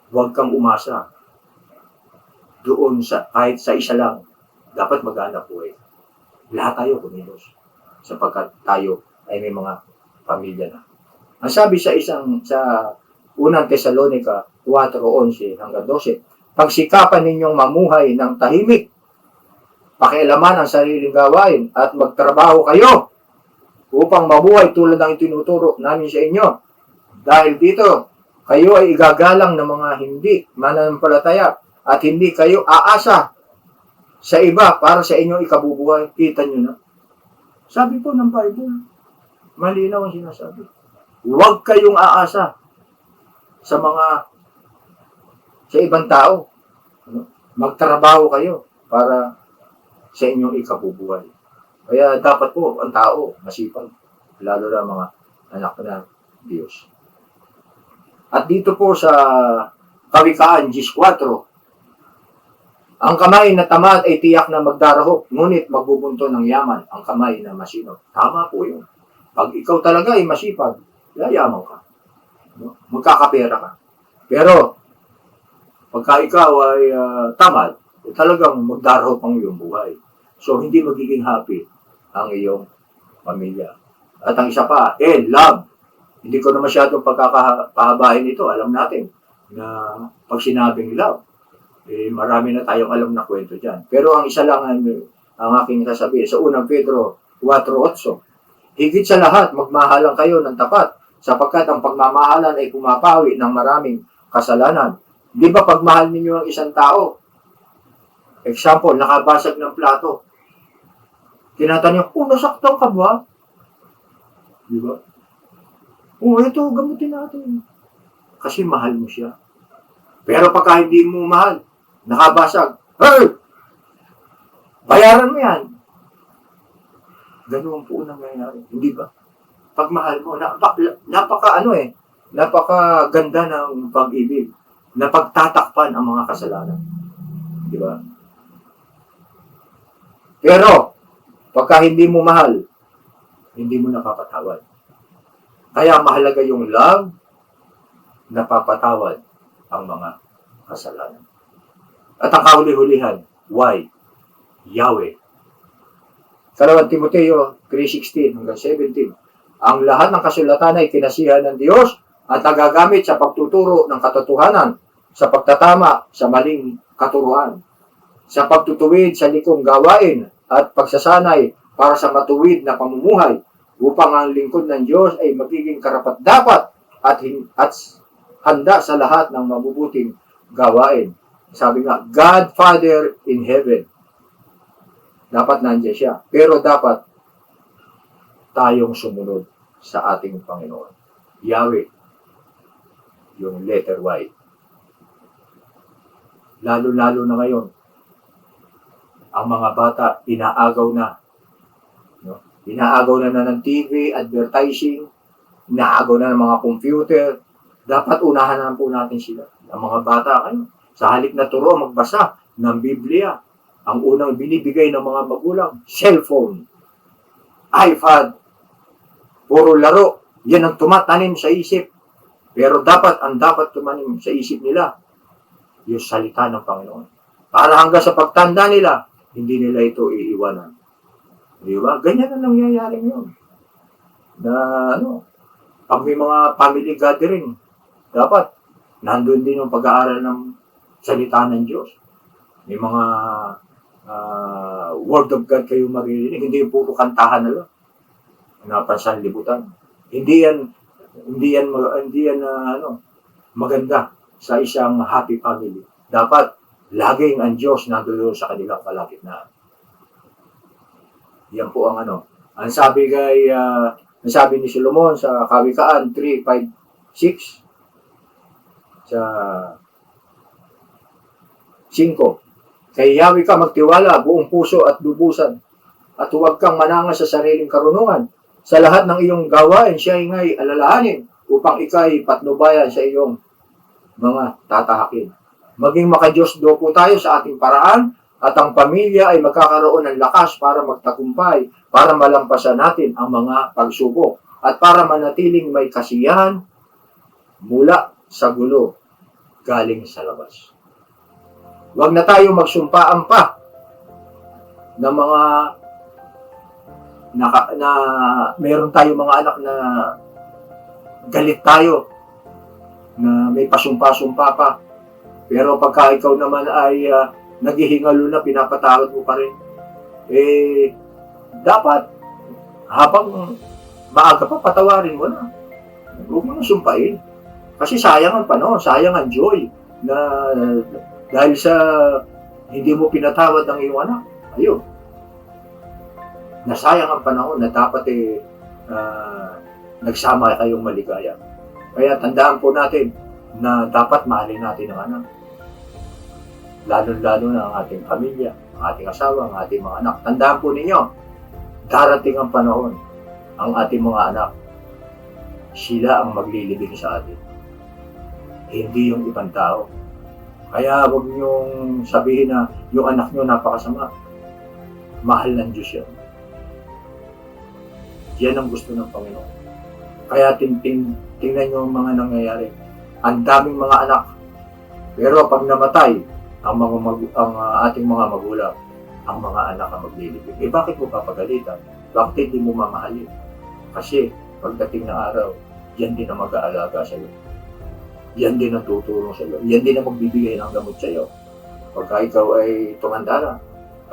huwag kang umasa doon sa kahit sa isa lang. Dapat maghanap buhay. Lahat tayo kumilos sapagkat tayo ay may mga pamilya na. Ang sabi sa unang Tesalonica 4:11 hanggang 12, pagsikapan ninyong mamuhay ng tahimik, pakialaman ang sariling gawain at magtrabaho kayo upang mabuhay tulad ng itinuturo namin sa inyo. Dahil dito, kayo ay igagalang ng mga hindi mananampalataya at hindi kayo aasa sa iba para sa inyong ikabubuhay. Kita nyo na. Sabi po ng Bible, malinaw ang sinasabi. Huwag kayong aasa sa ibang tao. Magtrabaho kayo para sa inyong ikabubuhay. Kaya dapat po ang tao masipag, lalo na mga anak ng Diyos. At dito po sa Kawikaan 10:4, ang kamay na tamad ay tiyak na magdarahok, ngunit magbubunto ng yaman ang kamay na masinop. Tama po yun. Pag ikaw talaga ay masipag, yayaman ka. No? Magkakapera ka. Pero, pagka ikaw ay tamad, talagang magdarahok ang iyong buhay. So, hindi magiging happy ang iyong pamilya. At ang isa pa, love. Hindi ko na masyadong pagkakapahabain ito. Alam natin na pag sinabing love, marami na tayong alam na kwento dyan. Pero ang isa lang ang aking sasabihin. Sa unang Pedro 4:8, higit sa lahat, magmahalan kayo ng tapat, sapagkat ang pagmamahalan ay pumapawi ng maraming kasalanan. Di ba pagmahal ninyo ang isang tao? Example, nakabasag ng plato. Tinatanong, nasaktan ka ba? Di ba? Ito, gamutin natin. Kasi mahal mo siya. Pero pagka hindi mo mahal, nakabasag, bayaran mo yan. Ganun po nangyayari. Hindi ba? Pagmahal mo, napakaganda ng pag-ibig na pagtatakpan ang mga kasalanan. Di ba? Pero, pagka hindi mo mahal, hindi mo napapatawad. Kaya mahalaga yung love, napapatawad ang mga kasalanan. At ang kahuli-hulihan, why? Yahweh. 2 Timoteo 3:16 hanggang 17. Ang lahat ng kasulatan ay kinasihan ng Diyos at nagagamit sa pagtuturo ng katotohanan, sa pagtatama sa maling katuruan, sa pagtutuwid sa likong gawain at pagsasanay para sa matuwid na pamumuhay upang ang lingkod ng Diyos ay magiging karapat-dapat at handa sa lahat ng mabubuting gawain. Sabi nga, God Father in heaven. Dapat nandiyan siya. Pero dapat tayong sumunod sa ating Panginoon. Yahweh. Yung letter Y. Lalo-lalo na ngayon, ang mga bata, inaagaw na. No? Inaagaw na ng TV, advertising, inaagaw na ng mga computer. Dapat unahan na po natin sila. Ang mga bata kayo, sa halip na turo magbasa ng Biblia, ang unang binibigay ng mga magulang, cellphone, iPad, puro laro. Yan ang tumatanim sa isip. Pero ang dapat tumanim sa isip nila, yung salita ng Panginoon. Para hanggang sa pagtanda nila, hindi nila ito iiwanan. Di ba? Ganyan ang nangyayari ngayon. Na pag may mga family gathering, dapat nandun din yung pag-aaral ng salita ng Diyos. May mga word of God kayo maririnig, hindi yung puro kantahan na lang, na pansanlibutan. Hindi yan maganda sa isang happy family. Dapat laging ang Diyos nandoon sa kanilang kalagitnaan. Yan po ang Ang sabi ni Solomon sa Kawikaan 3:5-6 sa 5. Kay Yahweh ka magtiwala buong puso at lubusan, at huwag kang manangas sa sariling karunungan. Sa lahat ng iyong gawain, siya ngay alalahanin upang ikay patnubayan sa iyong mga tatahakin. Maging makadiyos do po tayo sa ating paraan, at ang pamilya ay magkakaroon ng lakas para magtagumpay, para malampasan natin ang mga pagsubok, at para manatiling may kasiyahan mula sa gulo galing sa labas. Huwag na tayo magsumpaan pa ng mga na meron tayo mga anak na galit tayo, na may pasumpa-sumpa pa. Pero pagka ikaw naman ay naghihingalo na, pinapatawad mo pa rin, dapat habang maaga pa, patawarin mo na. Huwag mo na sumpain. Kasi sayang ang panahon, sayang ang joy na dahil sa hindi mo pinatawad ng iyong anak. Ayun. Nasayang ang panahon na dapat nagsama kayong maligaya. Kaya tandaan po natin na dapat mahalin natin ang anak. Lalo-lalo na ang ating pamilya, ang ating asawa, ang ating mga anak. Tandaan po ninyo, darating ang panahon, ang ating mga anak, sila ang maglilibing sa atin. Hindi yung ibang tao. Kaya huwag niyong sabihin na yung anak niyo napakasama. Mahal ng Diyos yan. Yan ang gusto ng Panginoon. Kaya tingnan niyo ang mga nangyayari. Ang daming mga anak. Pero pag namatay ang ating mga magulang, ang mga anak ang maglilibing. Bakit mo papagalitan? Bakit hindi mo mamahalin? Kasi pagdating na araw, yan din ang mag-aalaga sa iyo. Yan din ang tutulong sa iyo. Yan din ang magbibigay ng gamot sa iyo pagka ikaw ay tumanda na.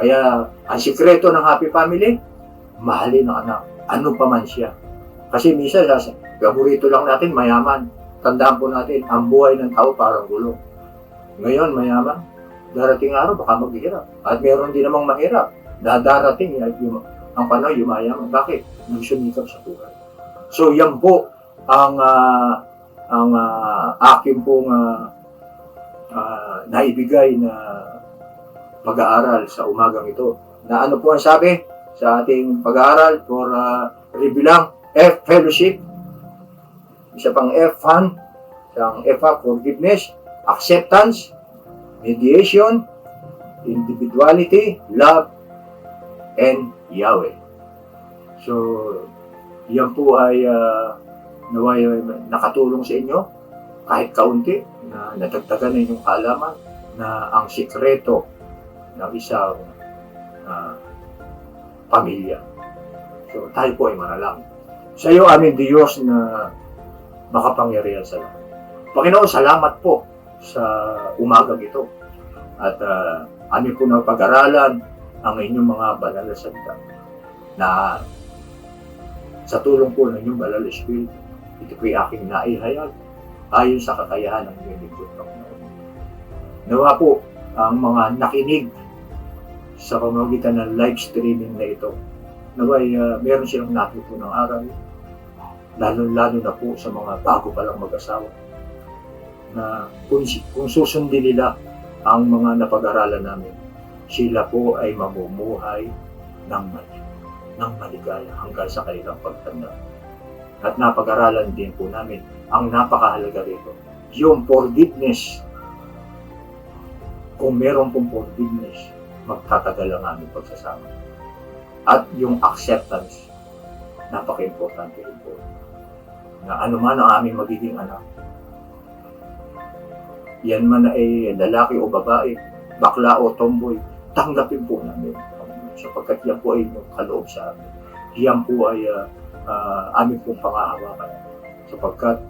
Kaya ang sikreto ng happy family, mahalin ang anak. Ano pa man siya. Kasi minsan, paborito lang natin, mayaman. Tandaan po natin, ang buhay ng tao parang gulo. Ngayon, mayaman. Darating araw, baka maghihirap. At meron din namang mahirap. Darating ang panahon, yumayaman. Bakit? Nagsumikap sa buhay. So, yan po ang akin pong naibigay na pag-aaral sa umagang ito. Na ano po ang sabi sa ating pag-aaral for review lang? F, fellowship. Isa pang F, fun. Isang F, forgiveness. Acceptance. Mediation. Individuality. Love. And Yahweh. So, yan po ay naway nakatulong sa inyo kahit kaunti na nadagdagan na inyong kaalaman na ang sikreto ng isang pamilya. So, tayo po ay manalangin. Sa iyo, aming Diyos na makapangyarihan sa lahat. Panginoon, salamat po sa umagang ito. At amin po na pag-aralan ang inyong mga banal na salita na sa tulong po ng inyong banal na Espiritu, ito po'y aking naihayag ayon sa kakayahan ng inyong lingkod, Panginoon. Nawa po ang mga nakinig sa pamamagitan ng live streaming na ito, naway meron silang natuto ng aral, lalo-lalo na po sa mga bago pa lang mag-asawa, na kung susundin nila ang mga napag-aralan namin, sila po ay mamumuhay ng maligaya hanggang sa kanilang pagtanda. At napag-aralan din po namin ang napakahalaga rito, yung forgiveness. Kung meron pong forgiveness, magtatagal ang aming pagsasama. At yung acceptance, napaka-importante rin po. Na ano man ang aming magiging anak, yan man ay lalaki o babae, bakla o tomboy, tanggapin po namin. Sapagkat yan po ay yung kaloob sa amin. Yan po ay amin pong pangahawakan. Sapagkat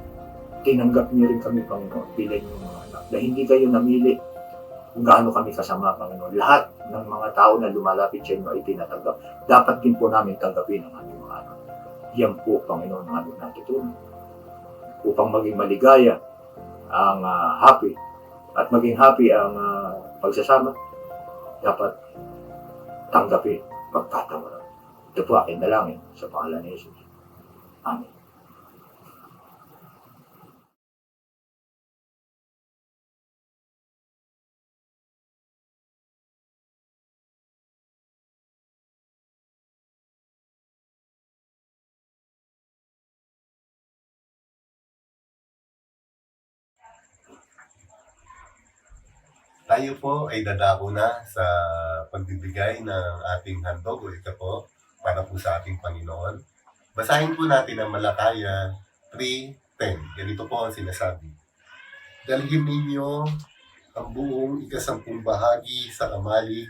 tinanggap niyo rin kami, Panginoon, bilang yung mga anak. Na hindi kayo namili kung gaano kami kasama, Panginoon. Lahat ng mga tao na lumalapit sa inyo ay tinatanggap. Dapat din po namin tanggapin ang aming mga anak. Yan po, Panginoon, ang aming natutunan. Upang maging maligaya ang happy at maging happy ang pagsasama, dapat tanggapin, magtatawaran. Ito po aking dalangin sa pangalan ni Jesus. Amen. Tayo po ay dadako na sa pagbibigay ng ating handog o ito po para po sa ating Panginoon. Basahin po natin ang Malakaya 3:10. Ganito po ang sinasabi. Dalhin ninyo ang buong ikasampung bahagi sa kamali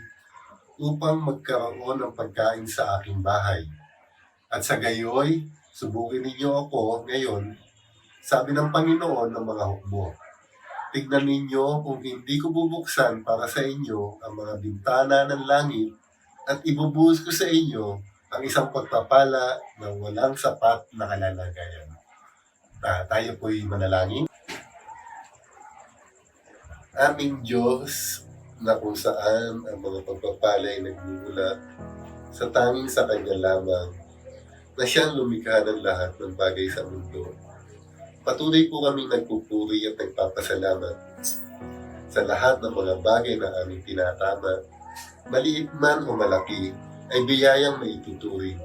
upang magkaroon ng pagkain sa aking bahay. At sa gayoy, subukin ninyo ako ngayon, sabi ng Panginoon ng mga hukbo. Tignan ninyo kung hindi ko bubuksan para sa inyo ang mga bintana ng langit at ibubuhos ko sa inyo ang isang pagpapala na walang sapat na kalalagayan. Tayo po'y manalangin. Aming Diyos na kung saan ang mga pagpapala ay nagmumula sa tanging sa Kanya lamang na siyang lumikha ng lahat ng bagay sa mundo. Patuloy po kaming nagpupuri at nagpapasalamat sa lahat ng mga bagay na aming tinatama, maliit man o malaki, ay biyayang maituturing.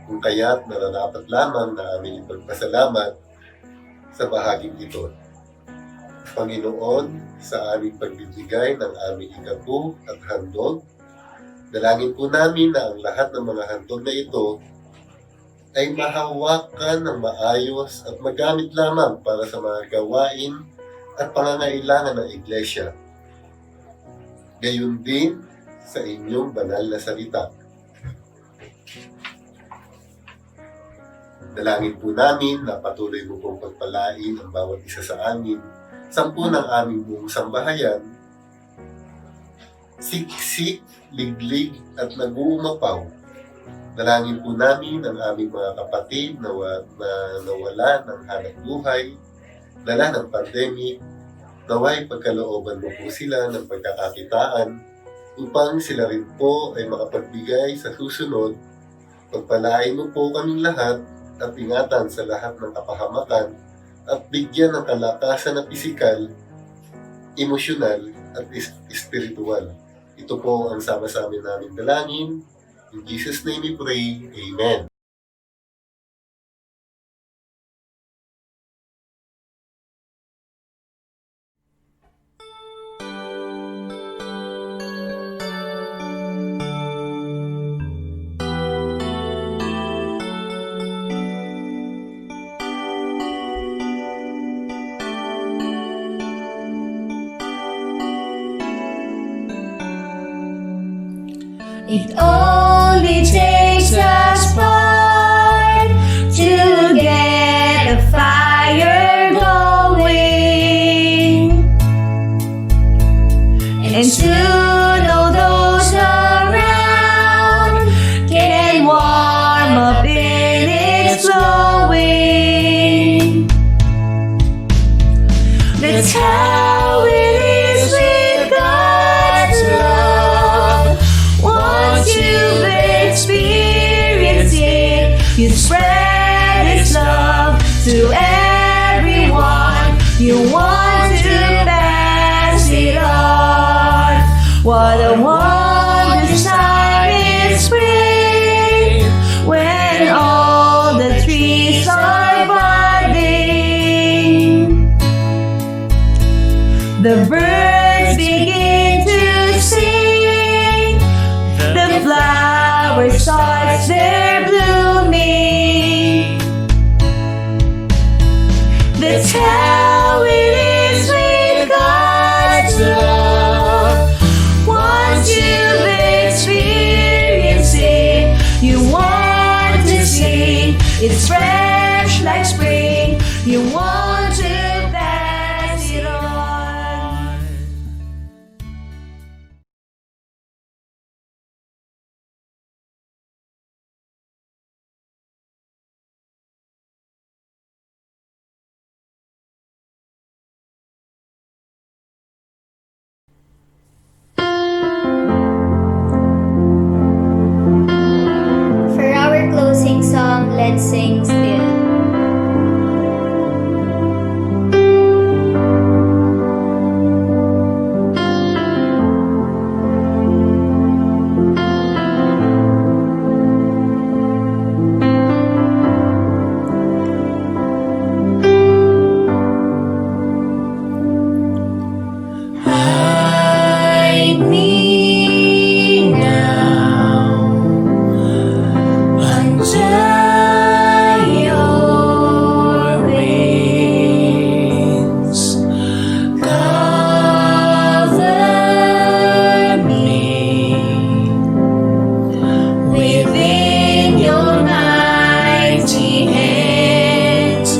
Kung kaya't nararapat lamang na aming ipagpasalamat sa bahaging ito. Panginoon, sa aming pagbibigay ng aming ikapu at handog, dalangin po namin na ang lahat ng mga handog na ito ay mahawakan ng maayos at magamit lamang para sa mga gawain at pangangailangan ng Iglesia. Gayon din sa inyong banal na salita. Dalangin po namin na patuloy mo pong pagpalain ang bawat isa sa amin, sampu ng aming buong sambahayan, siksik, liglig at nag-uumapaw. Dalangin po namin ang aming mga kapatid na nawala ng hanap buhay, dala ng pandemic, naway pagkalooban mo po sila ng pagkakakitaan upang sila rin po ay makapagbigay sa susunod. Pagpalain mo po kaming lahat at ingatan sa lahat ng kapahamakan at bigyan ng kalakasan na pisikal, emosyonal at espiritual. Ito po ang sama-sama namin dalangin. In Jesus' name we pray. Amen. It only takes a spark to get a fire going, and soon all those around can warm up in its glowing. That's how it is with God's love. Once you've experienced it, you spread His love to everyone. You want to pass it on. What a wondrous time in spring, when all the trees are budding. The birds begin to sing, the flowers start their blooming. That's how it is with God's love. Once you've experienced it, you want to sing. It's fresh like spring. You want to pass it on. and sing still. Hide me now under your wings. Cover me within your mighty hands.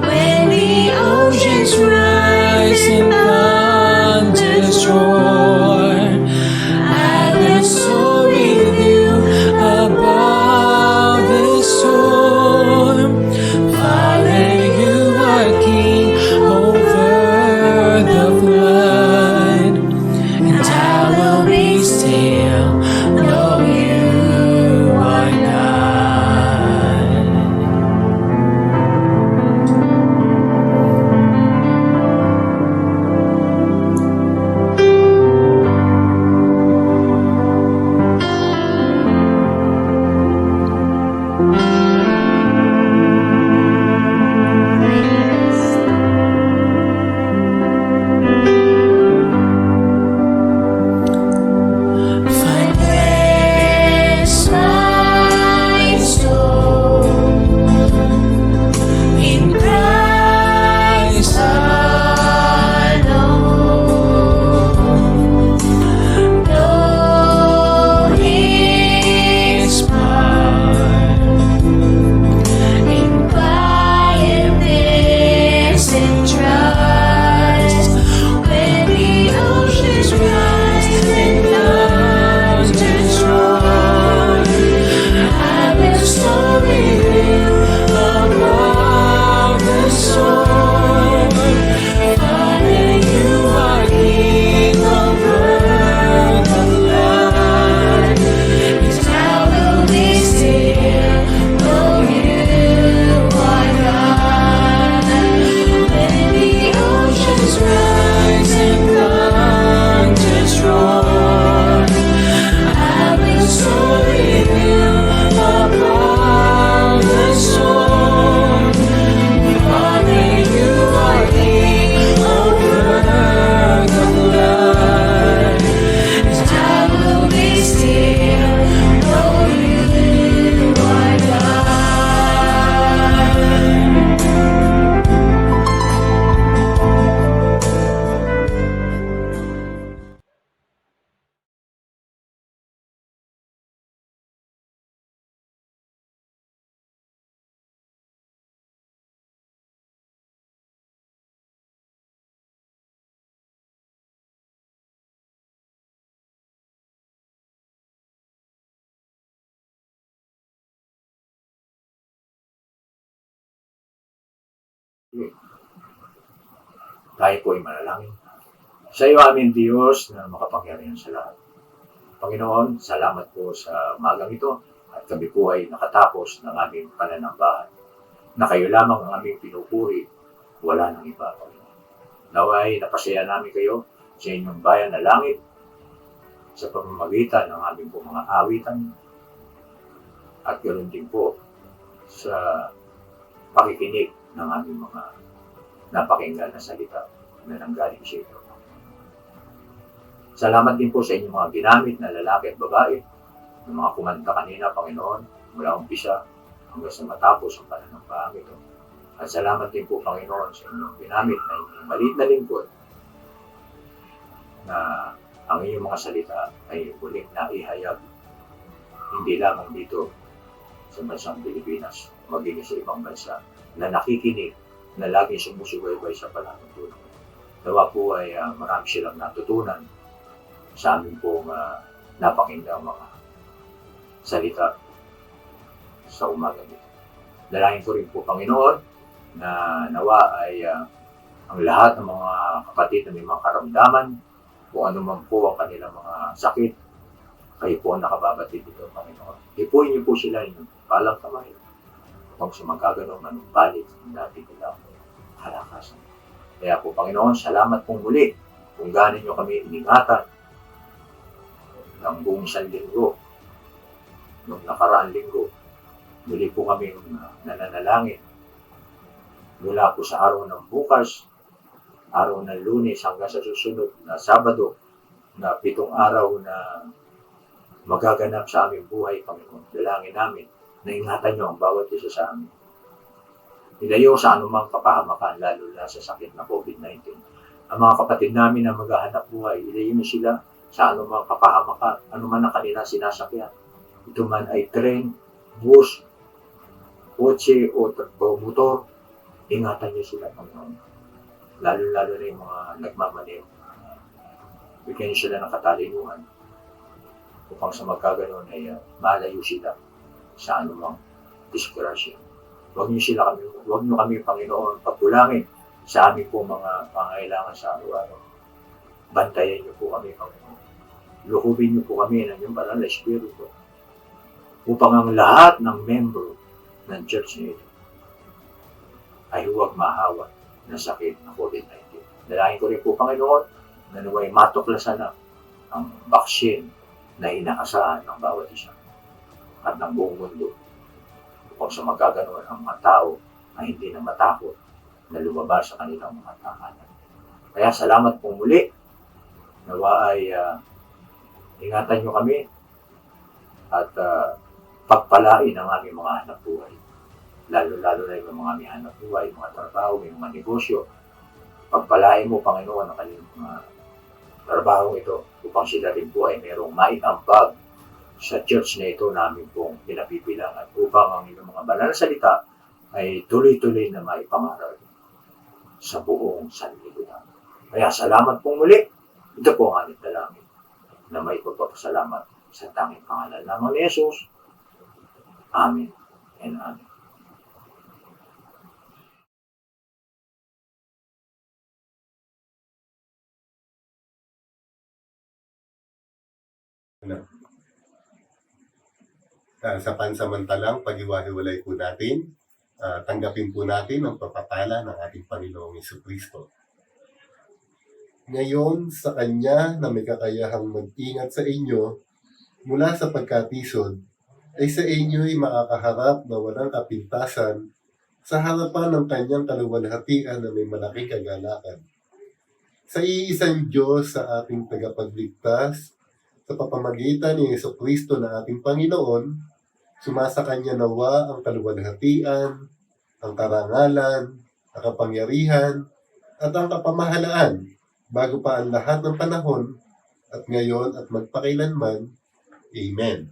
When the oceans rise and thunders roar, I will soar with you above the storm. Father, you are king over the flood, and I will be still, know you are God. Find rest my soul in Christ alone. Know His power in quietness and trust. When the oceans rise and thunders roar, I will soar with you above the storm. Father, you are king over the flood, and I will be still, know you are God. When the oceans rise and thunders roar, I will soar with you above the storm. Father, you are king over the flood, and I will be still, know you are God. Tayo po ay manalangin. Sa iyo amin Diyos na makapangyarihan sa lahat. Panginoon, salamat po sa umagang ito at kami po ay nakatapos ng aming pananambahan. Na kayo lamang ang aming pinupuri, wala nang iba, Panginoon. Naway napasaya namin kayo sa inyong bayan na langit sa pamamagitan ng aming po mga awitan at ganoon din po sa pakikinig ng aming mga napakinggan na salita na nanggaling sa iyo. Salamat din po sa inyong mga ginamit na lalaki at babae, ng mga kumanta kanina, Panginoon, mula umpisa hanggang sa matapos ang pananampahan ito. At salamat din po, Panginoon, sa inyong ginamit na inyong maliit na lingkod na ang inyong mga salita ay muling naihayag hindi lamang dito sa bansang Pilipinas, maging sa ibang bansa na nakikinig na laging sumusubaybay sa pananampahan. Nawa po ay marami silang natutunan sa amin pong napakinggang mga salita sa umaga nito. Dalangin ko rin po, Panginoon, na nawa ay ang lahat ng mga kapatid na may mga karamdaman, kung ano man po ang kanilang mga sakit, kayo po ang nakababatid dito, Panginoon. Ipuin niyo po sila inyong palang kamay. upang sa magkaganon manumbalik ang dati nilang kalakasan. Kaya po, Panginoon, salamat pong muli kung gaano nyo kami iningatan ng buong isang linggo, nung nakaraang linggo. Muli po kami nananalangin mula po sa araw ng bukas, araw ng Lunes hanggang sa susunod na Sabado, na 7 araw na magaganap sa aming buhay, Panginoon. Dalangin namin na ingatan nyo ang bawat isa sa amin. Ilayo sa anumang kapahamakan, lalo na sa sakit na COVID-19. Ang mga kapatid namin na maghahanap buhay, ilayo nyo sila sa anumang kapahamakan, anuman ang kanila sinasakyan. Ito man ay tren, bus, kotse o motor, ingatan nyo sila, Panginoon. Lalo-lalo na yung mga nagmamaneho. Bigyan nyo sila ng katalinuhan upang sa magkaganon ay malayo sila sa anumang disgrasya. Huwag nyo kami, Panginoon, pagkulangin sa aming po mga pangailangan sa araw-araw. Bantayan nyo po kami, Panginoon. Lukubin nyo po kami ng inyong banal na Espiritu upang ang lahat ng membro ng church nito ay huwag mahawa ng sakit na COVID-19. Dalangin ko rin po, Panginoon, na naway matuklasan na ang baksin na inaasahan ng bawat isa at ng buong mundo upang sa magkaganon ang mga tao ay hindi na matakot na lumabas sa kanilang mga tahanan. Kaya salamat po muli. Nawa ay ingatan nyo kami at pagpalain ang aming mga hanap buhay. Lalo-lalo na yung mga may hanap buhay, mga trabaho, may mga negosyo. Pagpalain mo, Panginoon, ang kanilang mga trabaho ito upang sila rin po ay merong maiambag sa church na ito namin pong pinapipilangan upang ang inyong mga banal na salita ay tuloy-tuloy na maipangaral sa buong sanlibutan. Kaya salamat pong muli. Ito po ang aming dalangin na may pagpapasalamat sa tanging pangalan lamang ni Jesus. Amen and amen. Sa pansamantalang paghiwa-hiwalay po natin, tanggapin po natin ang pagpapala ng ating Panginoong Jesucristo. Ngayon, sa Kanya na may kakayahang mag-ingat sa inyo mula sa pagkatisod, ay sa inyo'y makakaharap na walang kapintasan sa harapan ng Kanyang kaluwalhatian na may malaking kagalakan. Sa iisang Diyos sa ating tagapagligtas, sa papamagitan ni Jesucristo na ating Panginoon, sumasa Kanya nawa ang kaluwalhatian, ang karangalan, ang kapangyarihan, at ang kapamahalaan, bago pa ang lahat ng panahon, at ngayon at magpakailanman. Amen.